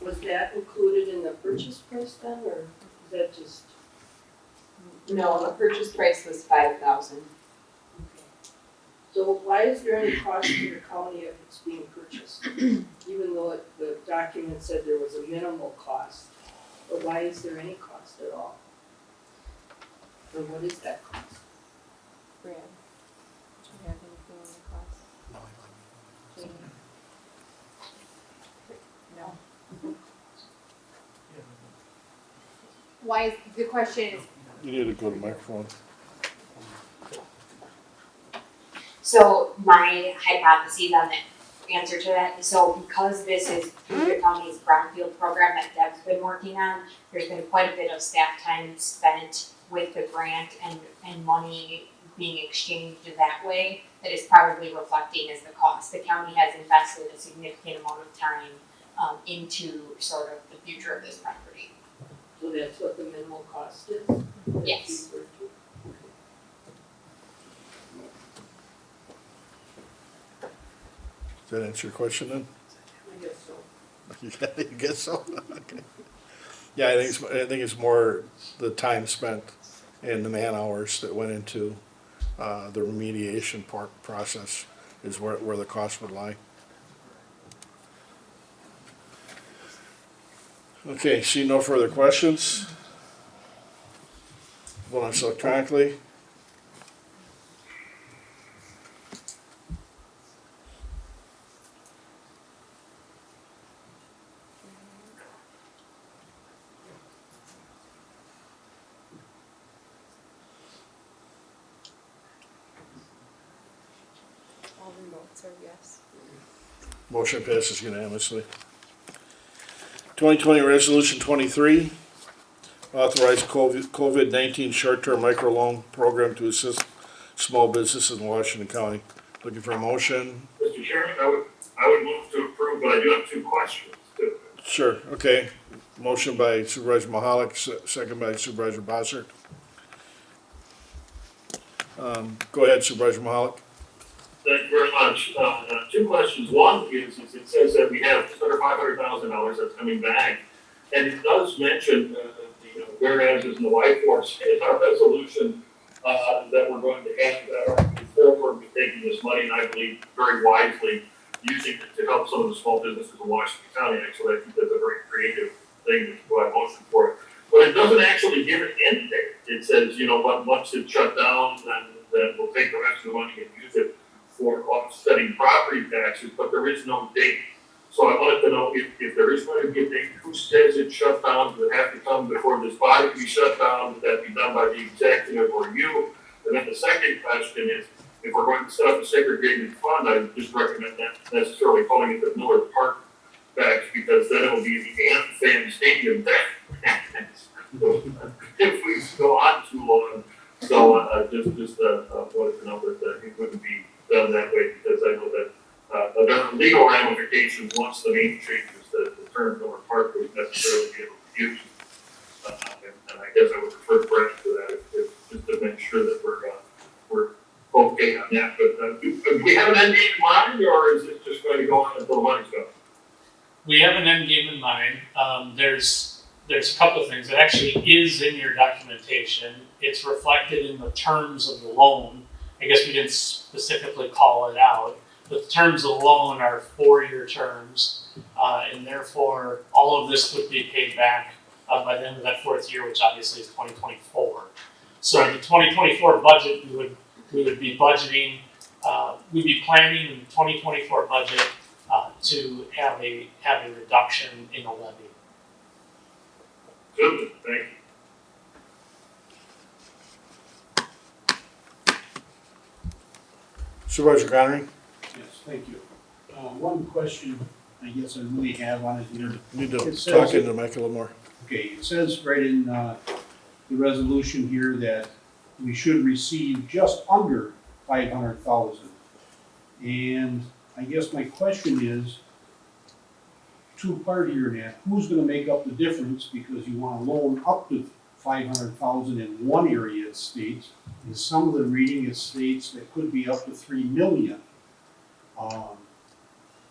was that included in the purchase price then, or is that just? No, the purchase price was 5,000. So why is there any cost to the county if it's being purchased? Even though the document said there was a minimal cost, but why is there any cost at all? Or what is that cost? Brad, do you have anything on the cost? No, I don't. Jamie? No. Why is, the question is, You need to go to the microphone. So my hypothesis on the answer to that is, so because this is Peter County's brownfield program that Deb's been working on, there's been quite a bit of staff time spent with the grant and money being exchanged that way that is probably reflecting as the cost. The county has invested a significant amount of time into sort of the future of this property. So that's what the minimal cost is? Yes. Does that answer your question then? I guess so. You guess so? Okay. Yeah, I think it's more the time spent and the man hours that went into the remediation process is where the cost would lie. Okay, see no further questions? Vote on this electronically. all the votes are yes. Motion passes unanimously. 2020 Resolution 23, authorize COVID-19 short-term microloan program to assist small businesses in Washington County. Looking for a motion? Mr. Chairman, I would move to approve, but I do have 2 questions too. Sure, okay. Motion by Supervisor Mahalik, second by Supervisor Bossert. Go ahead, Supervisor Mahalik. Thank you very much. 2 questions. One is it says that we have just under $500,000 that's coming back. And it does mention, whereas in the white force is our resolution that we're going to have that are forward with taking this money, and I believe very wisely using it to help some of the small businesses in Washington County. Actually, I think that's a very creative thing to go out motion for it. But it doesn't actually give an end date. It says, once it's shut down, then we'll take the rest of the money and use it for offsetting property taxes, but there is no date. So I wanted to know if there is going to be a date, who says it's shut down? Does it have to come before this body be shut down? Does that be done by the executive or you? And then the second question is, if we're going to set up a segregated fund, I would just recommend not necessarily calling it the Miller Park tax, because then it'll be the AmFam Stadium tax. If we go on too long. So just wanted to know that it wouldn't be done that way, because I know that there are legal ramifications once the name changes, that the term Miller Park would necessarily be able to use. And I guess I would refer Brent to that, just to make sure that we're okay on that. But do we have an end game in mind, or is it just going to go on until the money's gone? We have an end game in mind. There's a couple of things. It actually is in your documentation. It's reflected in the terms of the loan. I guess we didn't specifically call it out, but the terms of the loan are 4-year terms, and therefore all of this would be paid back by the end of that 4th year, which obviously is 2024. So the 2024 budget, we would be budgeting, we'd be planning in the 2024 budget to have a reduction in the levy. Good, thank you. Supervisor Connery? Yes, thank you. One question I guess I really have on it here. Need to It says talk it- into the mic a little more. Okay, it says right in the resolution here that we should receive just under 500,000. And I guess my question is, two-part here, Nat, who's gonna make up the difference? Because you wanna loan up to 500,000 in one area it states. In some of the reading it states that could be up to 3 million.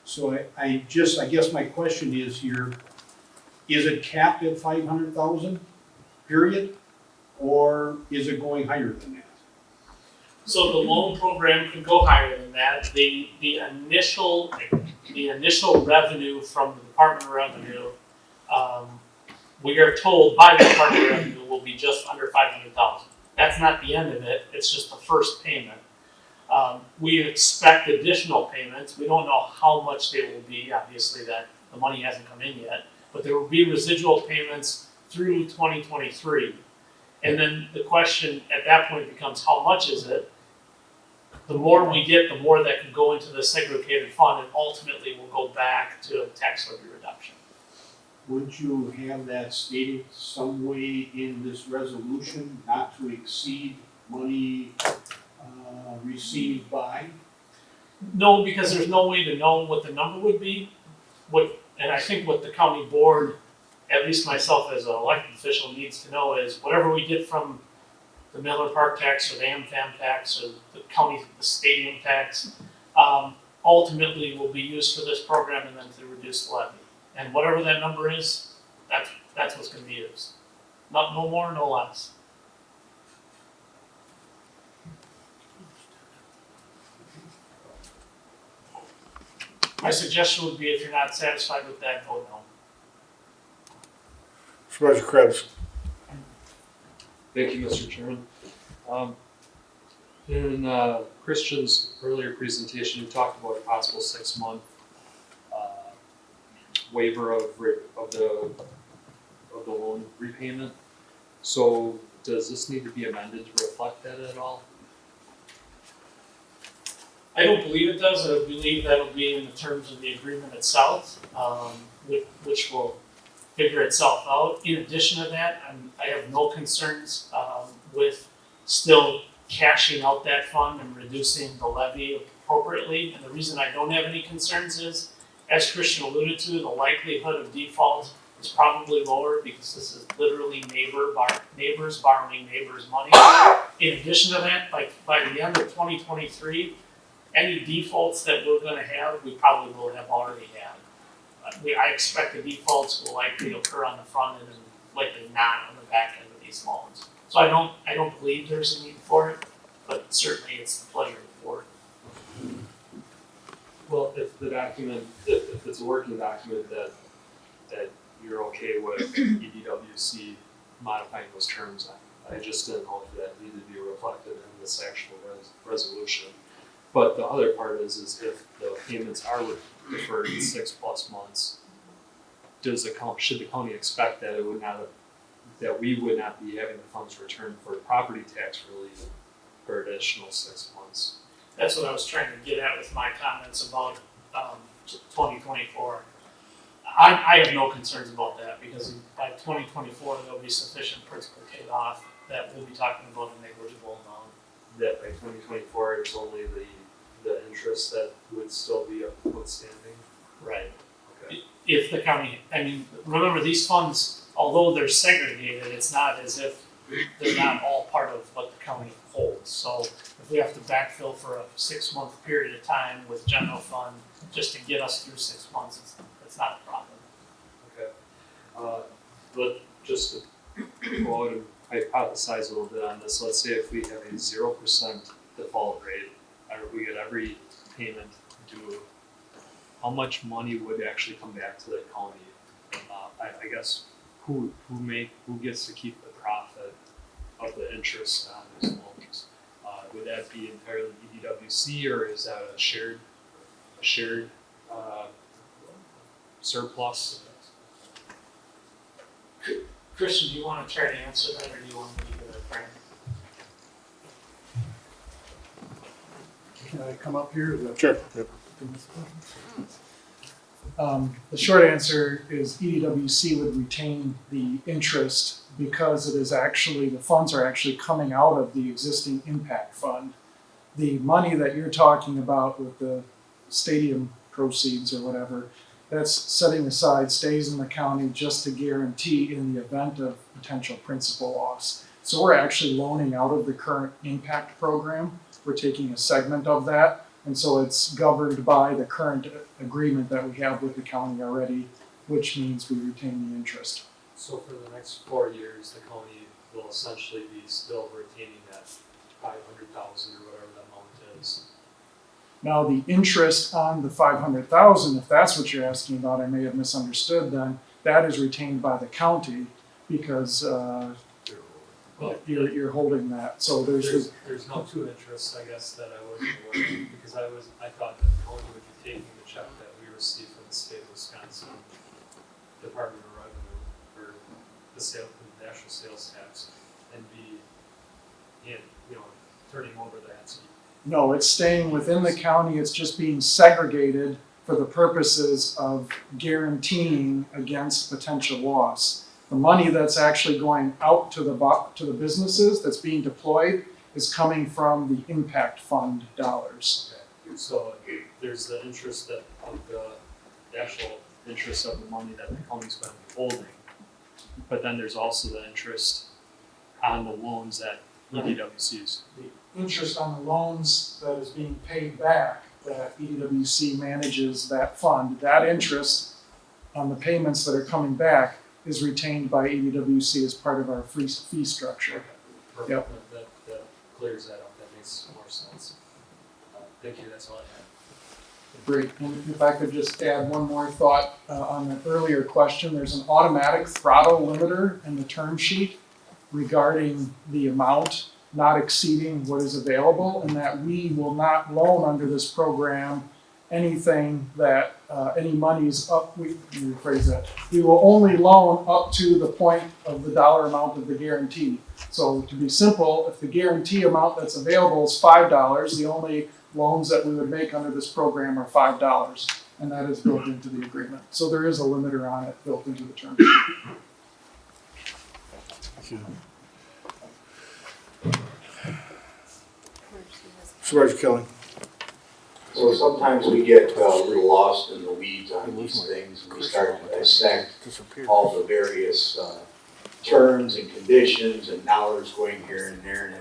So I guess my question is here, is it capped at 500,000, period? Or is it going higher than that? So the loan program could go higher than that. The initial revenue from the Department of Revenue, we are told by the Department of Revenue will be just under 500,000. That's not the end of it. It's just the first payment. We expect additional payments. We don't know how much they will be. Obviously, that the money hasn't come in yet, but there will be residual payments through 2023. And then the question at that point becomes, how much is it? The more we get, the more that can go into the segregated fund, and ultimately will go back to tax levy reduction. Would you have that stated some way in this resolution, not to exceed money received by? No, because there's no way to know what the number would be. And I think what the county board, at least myself as an elected official, needs to know is whatever we get from the Miller Park tax or the AmFam tax or the county, the stadium tax, ultimately will be used for this program and then to reduce the levy. And whatever that number is, that's what's gonna be used. No more, no less. My suggestion would be if you're not satisfied with that, vote no. Supervisor Krebs? Thank you, Mr. Chairman. In Christian's earlier presentation, you talked about a possible 6-month waiver of the loan repayment. So does this need to be amended to reflect that at all? I don't believe it does. I believe that'll be in the terms of the agreement itself, which will figure itself out. In addition to that, I have no concerns with still cashing out that fund and reducing the levy appropriately. And the reason I don't have any concerns is, as Christian alluded to, the likelihood of default is probably lower because this is literally neighbors borrowing neighbors' money. In addition to that, by the end of 2023, any defaults that we're going to have, we probably will have already had. I expect the defaults will likely occur on the front end and likely not on the back end of these loans. So I don't believe there's a need for it, but certainly it's the pleasure of the board. Well, if the document, if it's a working document that you're okay with EDWC modifying those terms, I just didn't know if that needed to be reflected in this actual resolution. But the other part is if the payments are deferred 6+ months, should the county expect that that we would not be having the funds returned for property tax relief for additional 6 months? That's what I was trying to get at with my comments about 2024. I have no concerns about that because by 2024 there'll be sufficient principal paid off that we'll be talking about a negligible amount. That by 2024 it's only the interest that would still be outstanding? Right. Okay. If the county, remember these funds, although they're segregated, it's not as if they're not all part of what the county holds. So if we have to backfill for a 6-month period of time with general fund just to get us through 6 months, it's not a problem. Okay. But just to go out and hypothesize a little bit on this, let's say if we have a 0% default rate, we get every payment due, how much money would actually come back to the county? I guess who gets to keep the profit of the interest on these loans? Would that be entirely EDWC or is that a shared surplus? Christian, do you want to try to answer that or do you want me to give it a try? Can I come up here? Is that- Sure. Yep. The short answer is EDWC would retain the interest because it is actually, the funds are actually coming out of the existing impact fund. The money that you're talking about with the stadium proceeds or whatever, that's setting aside, stays in the county just to guarantee in the event of potential principal loss. So we're actually loaning out of the current impact program. We're taking a segment of that. And so it's governed by the current agreement that we have with the county already, which means we retain the interest. So for the next 4 years, the county will essentially be still retaining that 500,000 or whatever that amount is. Now, the interest on the 500,000, if that's what you're asking about, I may have misunderstood then, that is retained by the county because you're holding that. So There's no two interests, I guess, that I wasn't aware of, because I thought that the county would be taking the check that we received from the state of Wisconsin Department of Revenue, or the national sales tax, and be, turning over that. No, it's staying within the county, it's just being segregated for the purposes of guaranteeing against potential loss. The money that's actually going out to the businesses that's being deployed is coming from the impact fund dollars. Okay. So there's the interest of the actual interest of the money that the county's going to be holding, but then there's also the interest on the loans that EDWC's. The interest on the loans that is being paid back, that EDWC manages that fund, that interest on the payments that are coming back is retained by EDWC as part of our fee structure. Perfect. Yep. That clears that up. That makes more sense. Thank you. That's all I have. Great. And if I could just add one more thought on the earlier question, there's an automatic throttle limiter in the term sheet regarding the amount not exceeding what is available, and that we will not loan under this program anything that, any monies up, let me rephrase that. We will only loan up to the point of the dollar amount of the guarantee. So to be simple, if the guarantee amount that's available is $5, the only loans that we would make under this program are $5, and that is built into the agreement. So there is a limiter on it built into the term sheet. Thank you. Supervisor Kelly. So sometimes we get real lost in the weeds on these things, and we start to dissect all the various terms and conditions and dollars going here and there,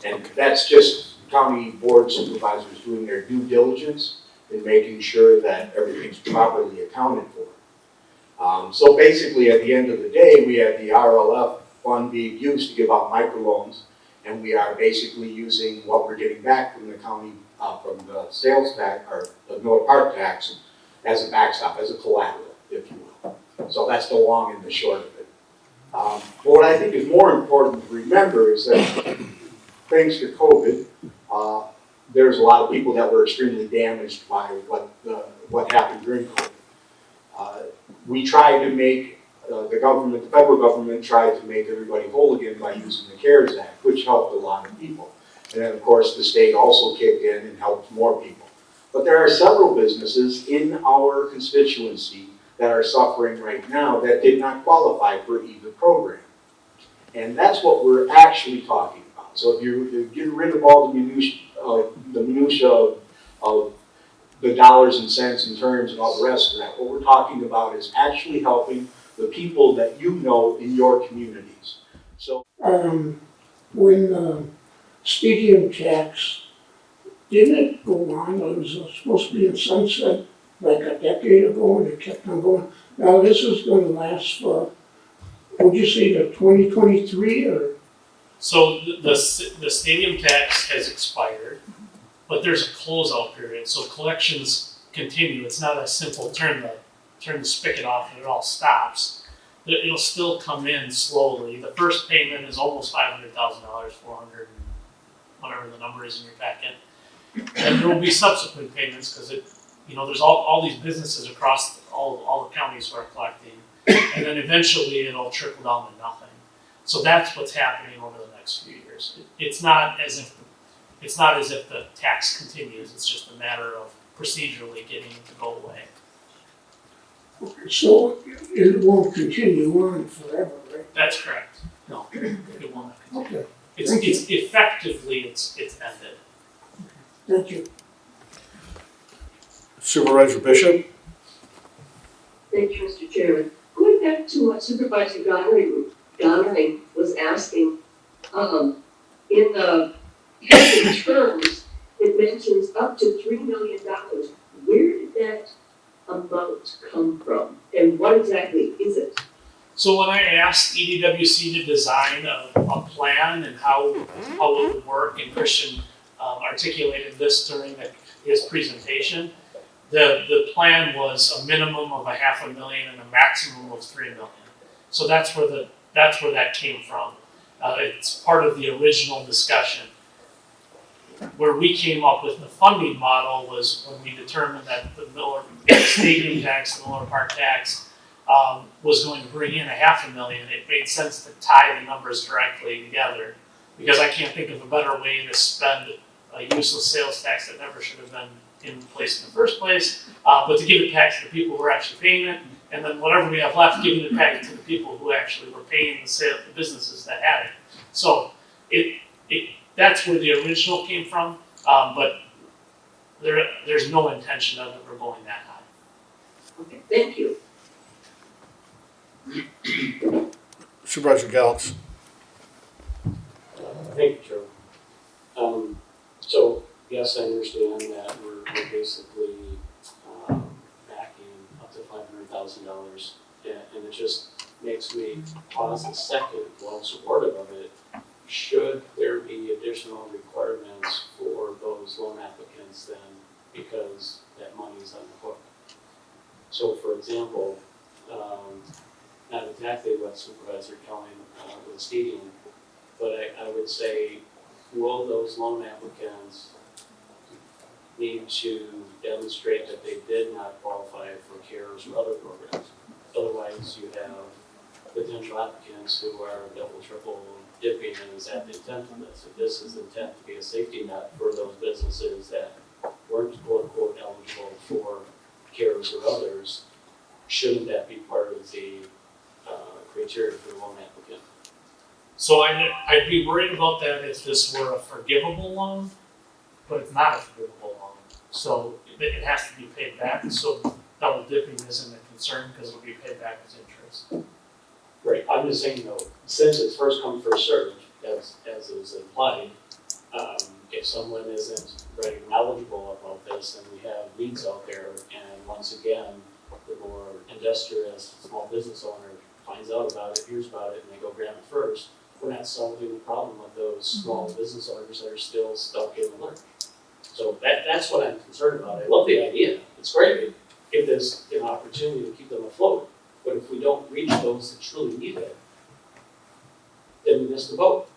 and that's just county board supervisors doing their due diligence in making sure that everything's properly accounted for. So basically, at the end of the day, we have the RLF fund being used to give out microloans, and we are basically using what we're getting back from the county, from the sales tax, or the Miller Park tax, as a backstop, as a collateral, if you will. So that's the long and the short of it. But what I think is more important to remember is that thanks to COVID, there's a lot of people that were extremely damaged by what happened during COVID. We tried to make the federal government tried to make everybody whole again by using the CARES Act, which helped a lot of people. And then, of course, the state also kicked in and helped more people. But there are several businesses in our constituency that are suffering right now that did not qualify for either program. And that's what we're actually talking about. So if you get rid of all the minutia of the dollars and cents and terms and all the rest of that, what we're talking about is actually helping the people that you know in your communities. So when stadium tax, didn't it go on? It was supposed to be in sunset like a decade ago, and it kept on going. Now this is going to last for, would you say, to 2023 or? So the stadium tax has expired, but there's a closeout period, so collections continue. It's not a simple turn the spigot off and it all stops. It'll still come in slowly. The first payment is almost $500,000, 400, whatever the number is in your packet. And there will be subsequent payments because there's all these businesses across all the counties who are collecting, and then eventually it'll trickle down to nothing. So that's what's happening over the next few years. It's not as if the tax continues. matter of procedurally getting it to go away. So it won't continue on forever, right? That's correct. No, it will not continue. Okay, It's effectively, it's ended. thank you. Supervisor Bishop? Thank you, Mr. Chairman. Going back to what Supervisor Goddard was asking, in the terms, it mentions up to $3 million. Where did that amount come from? And what exactly is it? So when I asked EDWC to design a plan and how it would work, and Christian articulated this during his presentation, the plan was a minimum of $500,000 and a maximum of $3 million. So that's where that came from. It's part of the original discussion. Where we came up with the funding model was when we determined that the stadium tax, the Miller Park tax, was going to bring in $500,000. It made sense to tie the numbers directly together, because I can't think of a better way to spend a useless sales tax that never should have been in place in the first place, but to give it back to the people who are actually paying it, and then whatever we have left, giving it back to the people who actually were paying the businesses that had it. So that's where the original came from, but there's no intention of ever going that high. Okay, thank you. Supervisor Gallantz? Thank you, Joe. So, yes, I understand that we're basically backing up to $500,000, and it just makes me pause a second. While I'm supportive of it, should there be additional requirements for those loan applicants then, because that money is on the hook? So, for example, not exactly what Supervisor Kelly was stating, but I would say, will those loan applicants need to demonstrate that they did not qualify for CARES or other programs? Otherwise, you have potential applicants who are double, triple dipping, and is that the intent of this? If this is intent to be a safety net for those businesses that weren't quote unquote eligible for CARES or others, shouldn't that be part of the criteria for the loan applicant? So I'd be worried about that if this were a forgivable loan, but it's not a forgivable loan. So it has to be paid back, so double dipping isn't a concern because it'll be paid back as interest. Right, I'm just saying though, since it's first come, first served, as is implied, if someone isn't ready and knowledgeable about this, and we have needs out there, and once again, the more industrious small business owner finds out about it, hears about it, and they go grab it first, we're not solving the problem of those small business owners that are still stuck in the lurch. So that's what I'm concerned about. I love the idea, it's great, give this an opportunity to keep them afloat. But if we don't reach those that truly need it, then we miss the boat.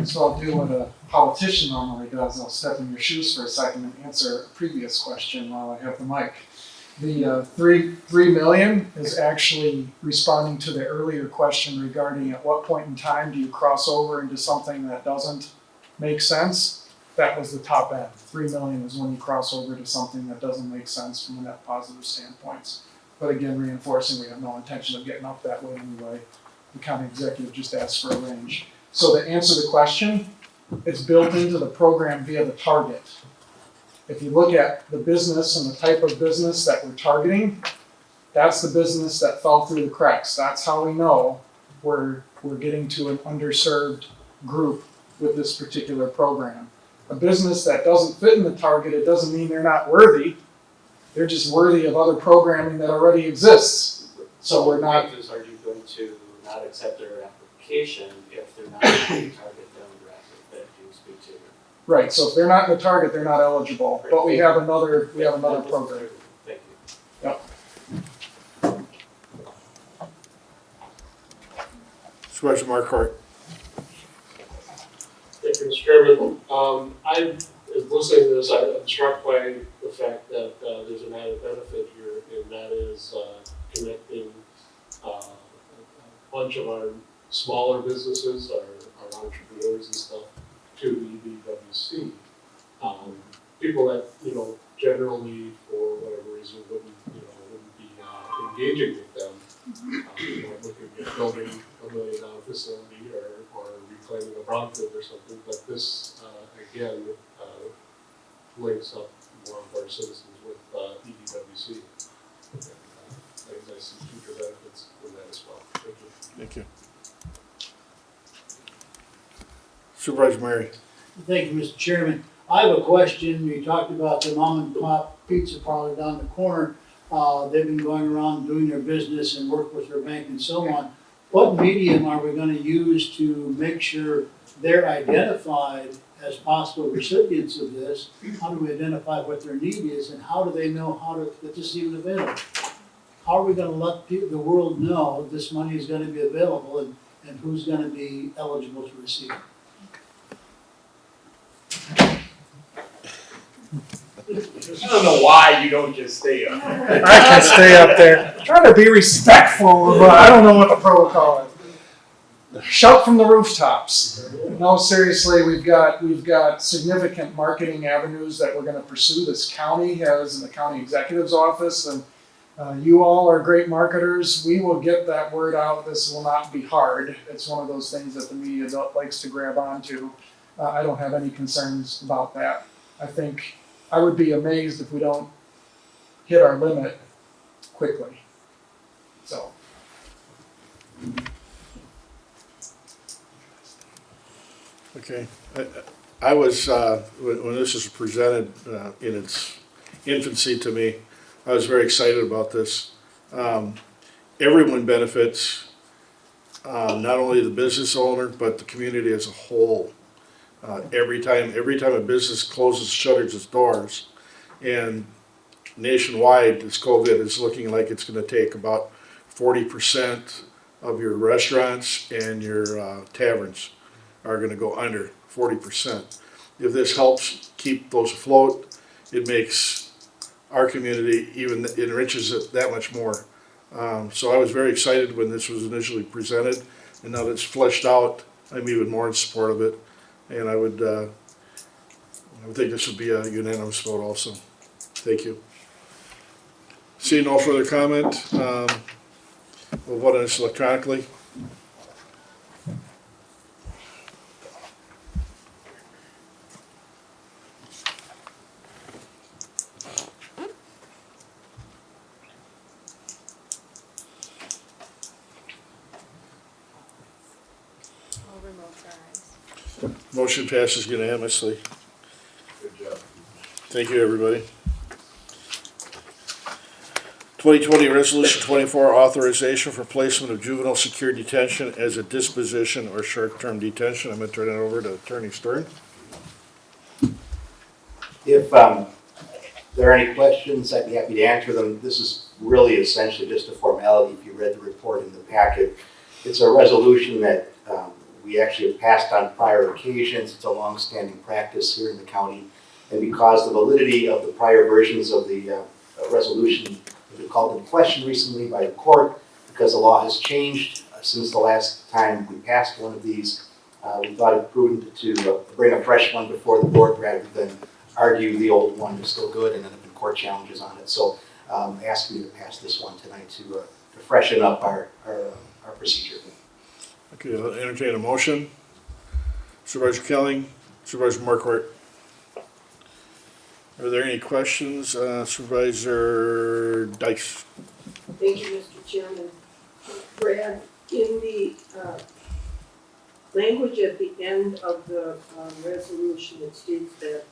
So I'll do what a politician normally does. I'll step in your shoes for a second and answer a previous question while I have the mic. The $3 million is actually responding to the earlier question regarding at what point in time do you cross over into something that doesn't make sense. That was the top end. $3 million is when you cross over to something that doesn't make sense from a net positive standpoint. But again, reinforcing we have no intention of getting up that way anyway. The county executive just asked for a range. So to answer the question, it's built into the program via the target. If you look at the business and the type of business that we're targeting, that's the business that fell through the cracks. That's how we know we're getting to an underserved group with this particular program. A business that doesn't fit in the target, it doesn't mean they're not worthy. They're just worthy of other programming that already exists. So we're not. Are you going to not accept their application if they're not in the target demographic that you speak to? Right, so if they're not in the target, they're not eligible, but we have another program. Thank you. Yep. Supervisor Marquardt? Thank you, Mr. Chairman. I was listening to this, I'm struck by the fact that there's an added benefit here, and that is connecting a bunch of our smaller businesses, our entrepreneurs and stuff, to EDWC. People that, generally, for whatever reason, wouldn't be engaging with them. Looking at building a $1 million facility or reclaiming a brownfield or something, but this, again, links up more of our citizens with EDWC. I see future benefits from that as well. Thank you. Thank you. Supervisor Murray. Thank you, Mr. Chairman. I have a question. You talked about the mom and pop pizza parlor down the corner. They've been going around doing their business and work with their bank and so on. What medium are we gonna use to make sure they're identified as possible recipients of this? How do we identify what their need is, and how do they know that this is even available? How are we gonna let the world know this money is gonna be available and who's gonna be eligible to receive it? I don't know why you don't just stay up. I can stay up there. Try to be respectful, but I don't know what the protocol is. Shout from the rooftops. No, seriously, we've got significant marketing avenues that we're going to pursue. This county has in the county executive's office, and you all are great marketers. We will get that word out. This will not be hard. It's one of those things that the media likes to grab onto. I don't have any concerns about that. I think I would be amazed if we don't hit our limit quickly. So. Okay. I was, when this was presented in its infancy to me, I was very excited about this. Everyone benefits, not only the business owner, but the community as a whole. Every time a business closes, shutters its doors, and nationwide, this COVID is looking like it's going to take about 40% of your restaurants and your taverns are going to go under 40%. If this helps keep those afloat, it makes our community enriches it that much more. So I was very excited when this was initially presented, and now that it's fleshed out, I'm even more in support of it. And I would think this would be a unanimous vote also. Thank you. Seeing no further comment, we'll vote on this electronically. Motion passes unanimously. Good job. Thank you, everybody. 2020 Resolution 24, authorization for placement of juvenile secure detention as a disposition or short-term detention. I'm going to turn it over to Attorney Stern. If there are any questions, I'd be happy to answer them. This is really essentially just a formality if you read the report in the packet. It's a resolution that we actually have passed on prior occasions. It's a long-standing practice here in the county. And because the validity of the prior versions of the resolution has been called into question recently by the court, because the law has changed since the last time we passed one of these, we thought it prudent to bring a fresh one before the board rather than argue the old one is still good and then there have been court challenges on it. So asking you to pass this one tonight to freshen up our procedure. Okay, I'll entertain a motion. Supervisor Kelling, Supervisor Marquardt. Are there any questions? Supervisor Dice. Thank you, Mr. Chairman. Brad, in the language at the end of the resolution, it states that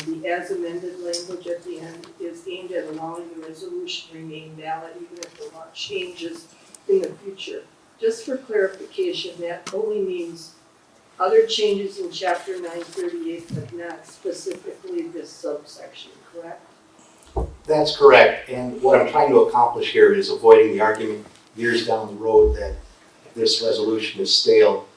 the as amended language at the end is aimed at allowing the resolution to remain valid even if the law changes in the future. Just for clarification, that only means other changes in Chapter 938, but not specifically this subsection, correct? That's correct. And what I'm trying to accomplish here is avoiding the argument years down the road that this resolution is stale,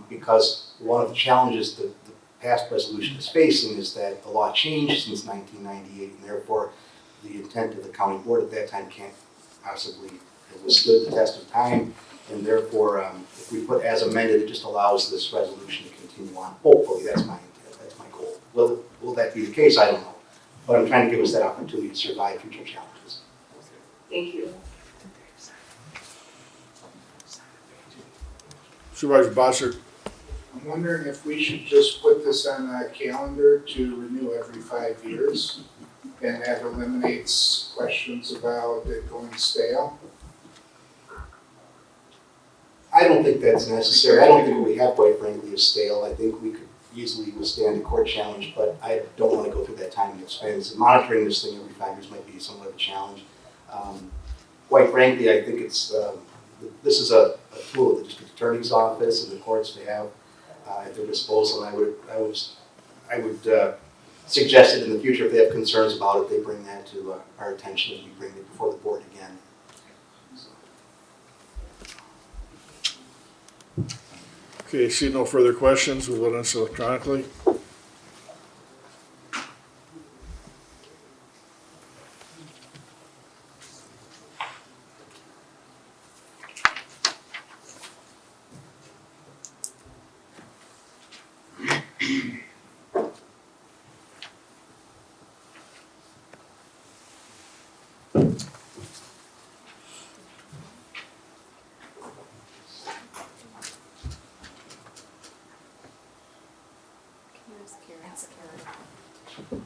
because one of the challenges that the past resolution is facing is that the law changed since 1998, and therefore the intent of the county board at that time can't possibly have withstood the test of time. And therefore, if we put as amended, it just allows this resolution to continue on. Hopefully, that's my intent, that's my goal. Will that be the case? I don't know. But I'm trying to give us that opportunity to survive future challenges. Thank you. Supervisor Bossert. I'm wondering if we should just put this on a calendar to renew every 5 years, and that eliminates questions about it going stale. I don't think that's necessary. I don't think what we have, quite frankly, is stale. I think we could easily withstand a court challenge, but I don't want to go through that time and expense. And monitoring this thing every 5 years might be somewhat of a challenge. Quite frankly, I think it's this is a tool of the district attorney's office and the courts to have at their disposal. And I would suggest that in the future, if they have concerns about it, they bring that to our attention as we bring it before the board again. Okay, see no further questions, we'll vote on this electronically.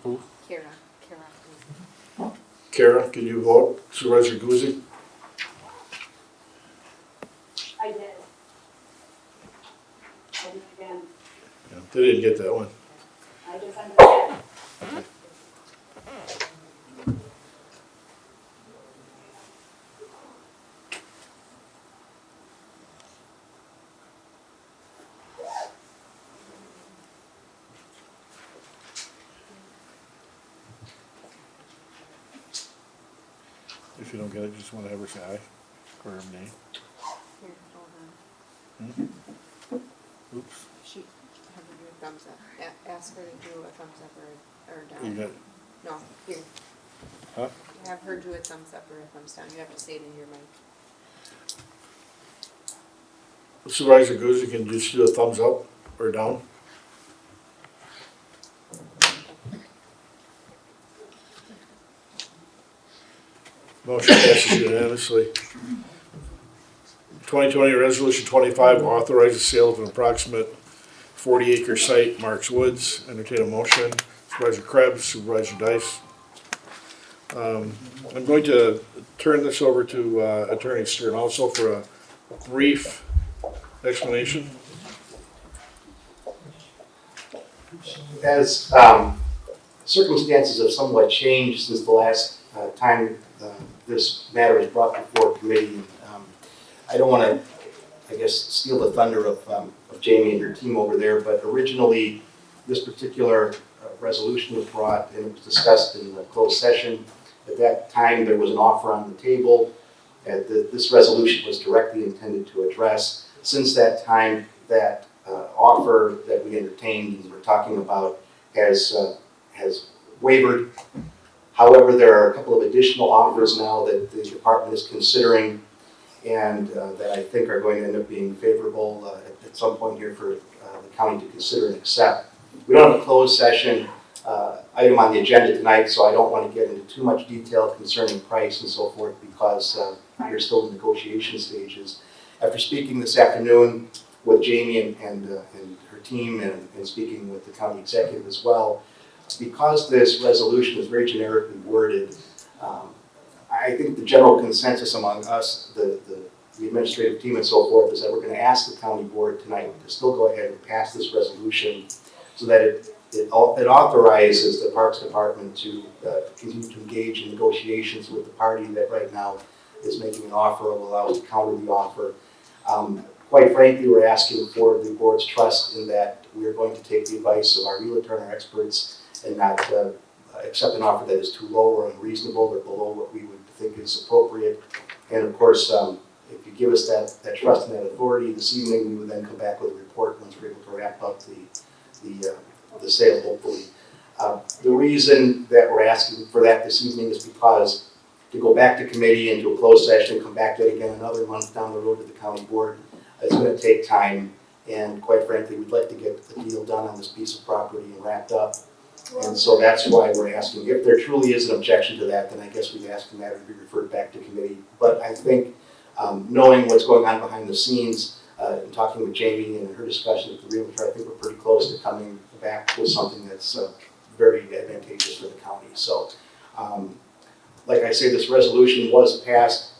Who? Kara, can you vote? Supervisor Guzzi? I did. I did again. Yeah, they didn't get that one. I just understand. If you don't get it, just want to have her say aye or nay. Here, hold on. Oops. She, have her do a thumbs up. Ask her to do a thumbs up or You down. got, No, here. huh? Have her do a thumbs up or a thumbs down. You have to say it in your mic. Supervisor Guzzi, can you just do a thumbs up or down? Motion passes unanimously. 2020 Resolution 25 authorizes the sale of an approximate 40-acre site, Marks Woods. Entertain a motion. Supervisor Krebs, Supervisor Dice. I'm going to turn this over to Attorney Stern also for a brief explanation. As circumstances have somewhat changed since the last time this matter is brought before committee, I don't want to, I guess, steal the thunder of Jamie and her team over there, but originally this particular resolution was brought and it was discussed in the closed session. At that time, there was an offer on the table that this resolution was directly intended to address. Since that time, that offer that we entertained and we're talking about has wavered. However, there are a couple of additional offers now that the department is considering and that I think are going to end up being favorable at some point here for the county to consider and accept. We don't have a closed session item on the agenda tonight, so I don't want to get into too much detail concerning price and so forth because we're still in negotiation stages. After speaking this afternoon with Jamie and her team and speaking with the county executive as well, because this resolution is very generically worded, I think the general consensus among us, the administrative team and so forth, is that we're going to ask the county board tonight to still go ahead and pass this resolution so that it authorizes the Parks Department to continue to engage in negotiations with the party that right now is making an offer or will allow us to counter the offer. Quite frankly, we're asking for the board's trust in that we are going to take the advice of our realtor and our experts and not accept an offer that is too low or unreasonable or below what we would think is appropriate. And of course, if you give us that trust and that authority this evening, we would then come back with a report once we're able to wrap up the sale, hopefully. The reason that we're asking for that this evening is because to go back to committee into a closed session and come back to it again another month down the road to the county board, It's gonna take time, and quite frankly, we'd like to get the deal done on this piece of property and wrapped up. And so that's why we're asking, if there truly is an objection to that, then I guess we'd ask the matter to be referred back to committee. But I think, knowing what's going on behind the scenes, and talking with Jamie and her discussion with the realtor, I think we're pretty close to coming back with something that's very advantageous for the county. So, like I say, this resolution was passed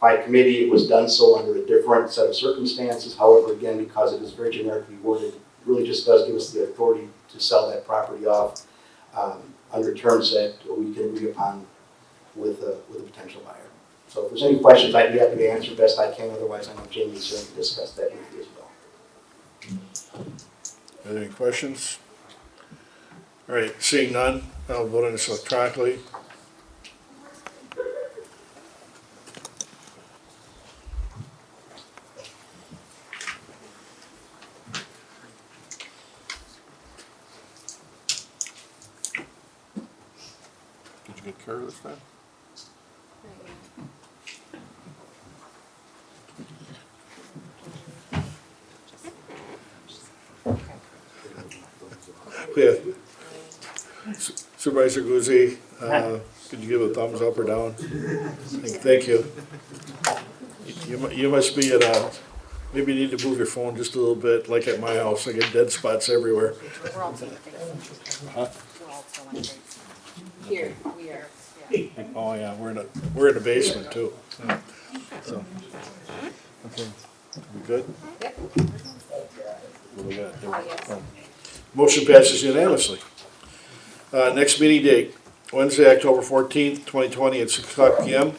by committee. It was done so under a different set of circumstances. However, again, because it is very generically worded, it really just does give us the authority to sell that property off under terms that we can agree upon with a potential buyer. So if there's any questions, I'd be happy to answer best I can. Otherwise, I know Jamie's going to discuss that with you as well. Are there any questions? All right, seeing none, I'll vote on this electronically. Did you get Carol this time? Yeah. Supervisor Guzzi, could you give a thumbs up or down? Thank you. You must be at maybe you need to move your phone just a little bit, like at my house, I get dead spots everywhere. We're all still in Huh? We're all still in the basement. Here, we are, yeah. Oh, yeah, we're in the basement too. Yeah. So, okay, we good? Yep. What do we got? Oh, yes. Oh. Motion passes unanimously. Next meeting date, Wednesday, October 14th, 2020 at 6:00 PM.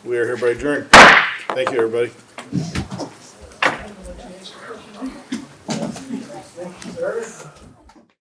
We are hereby adjourned. Thank you, everybody.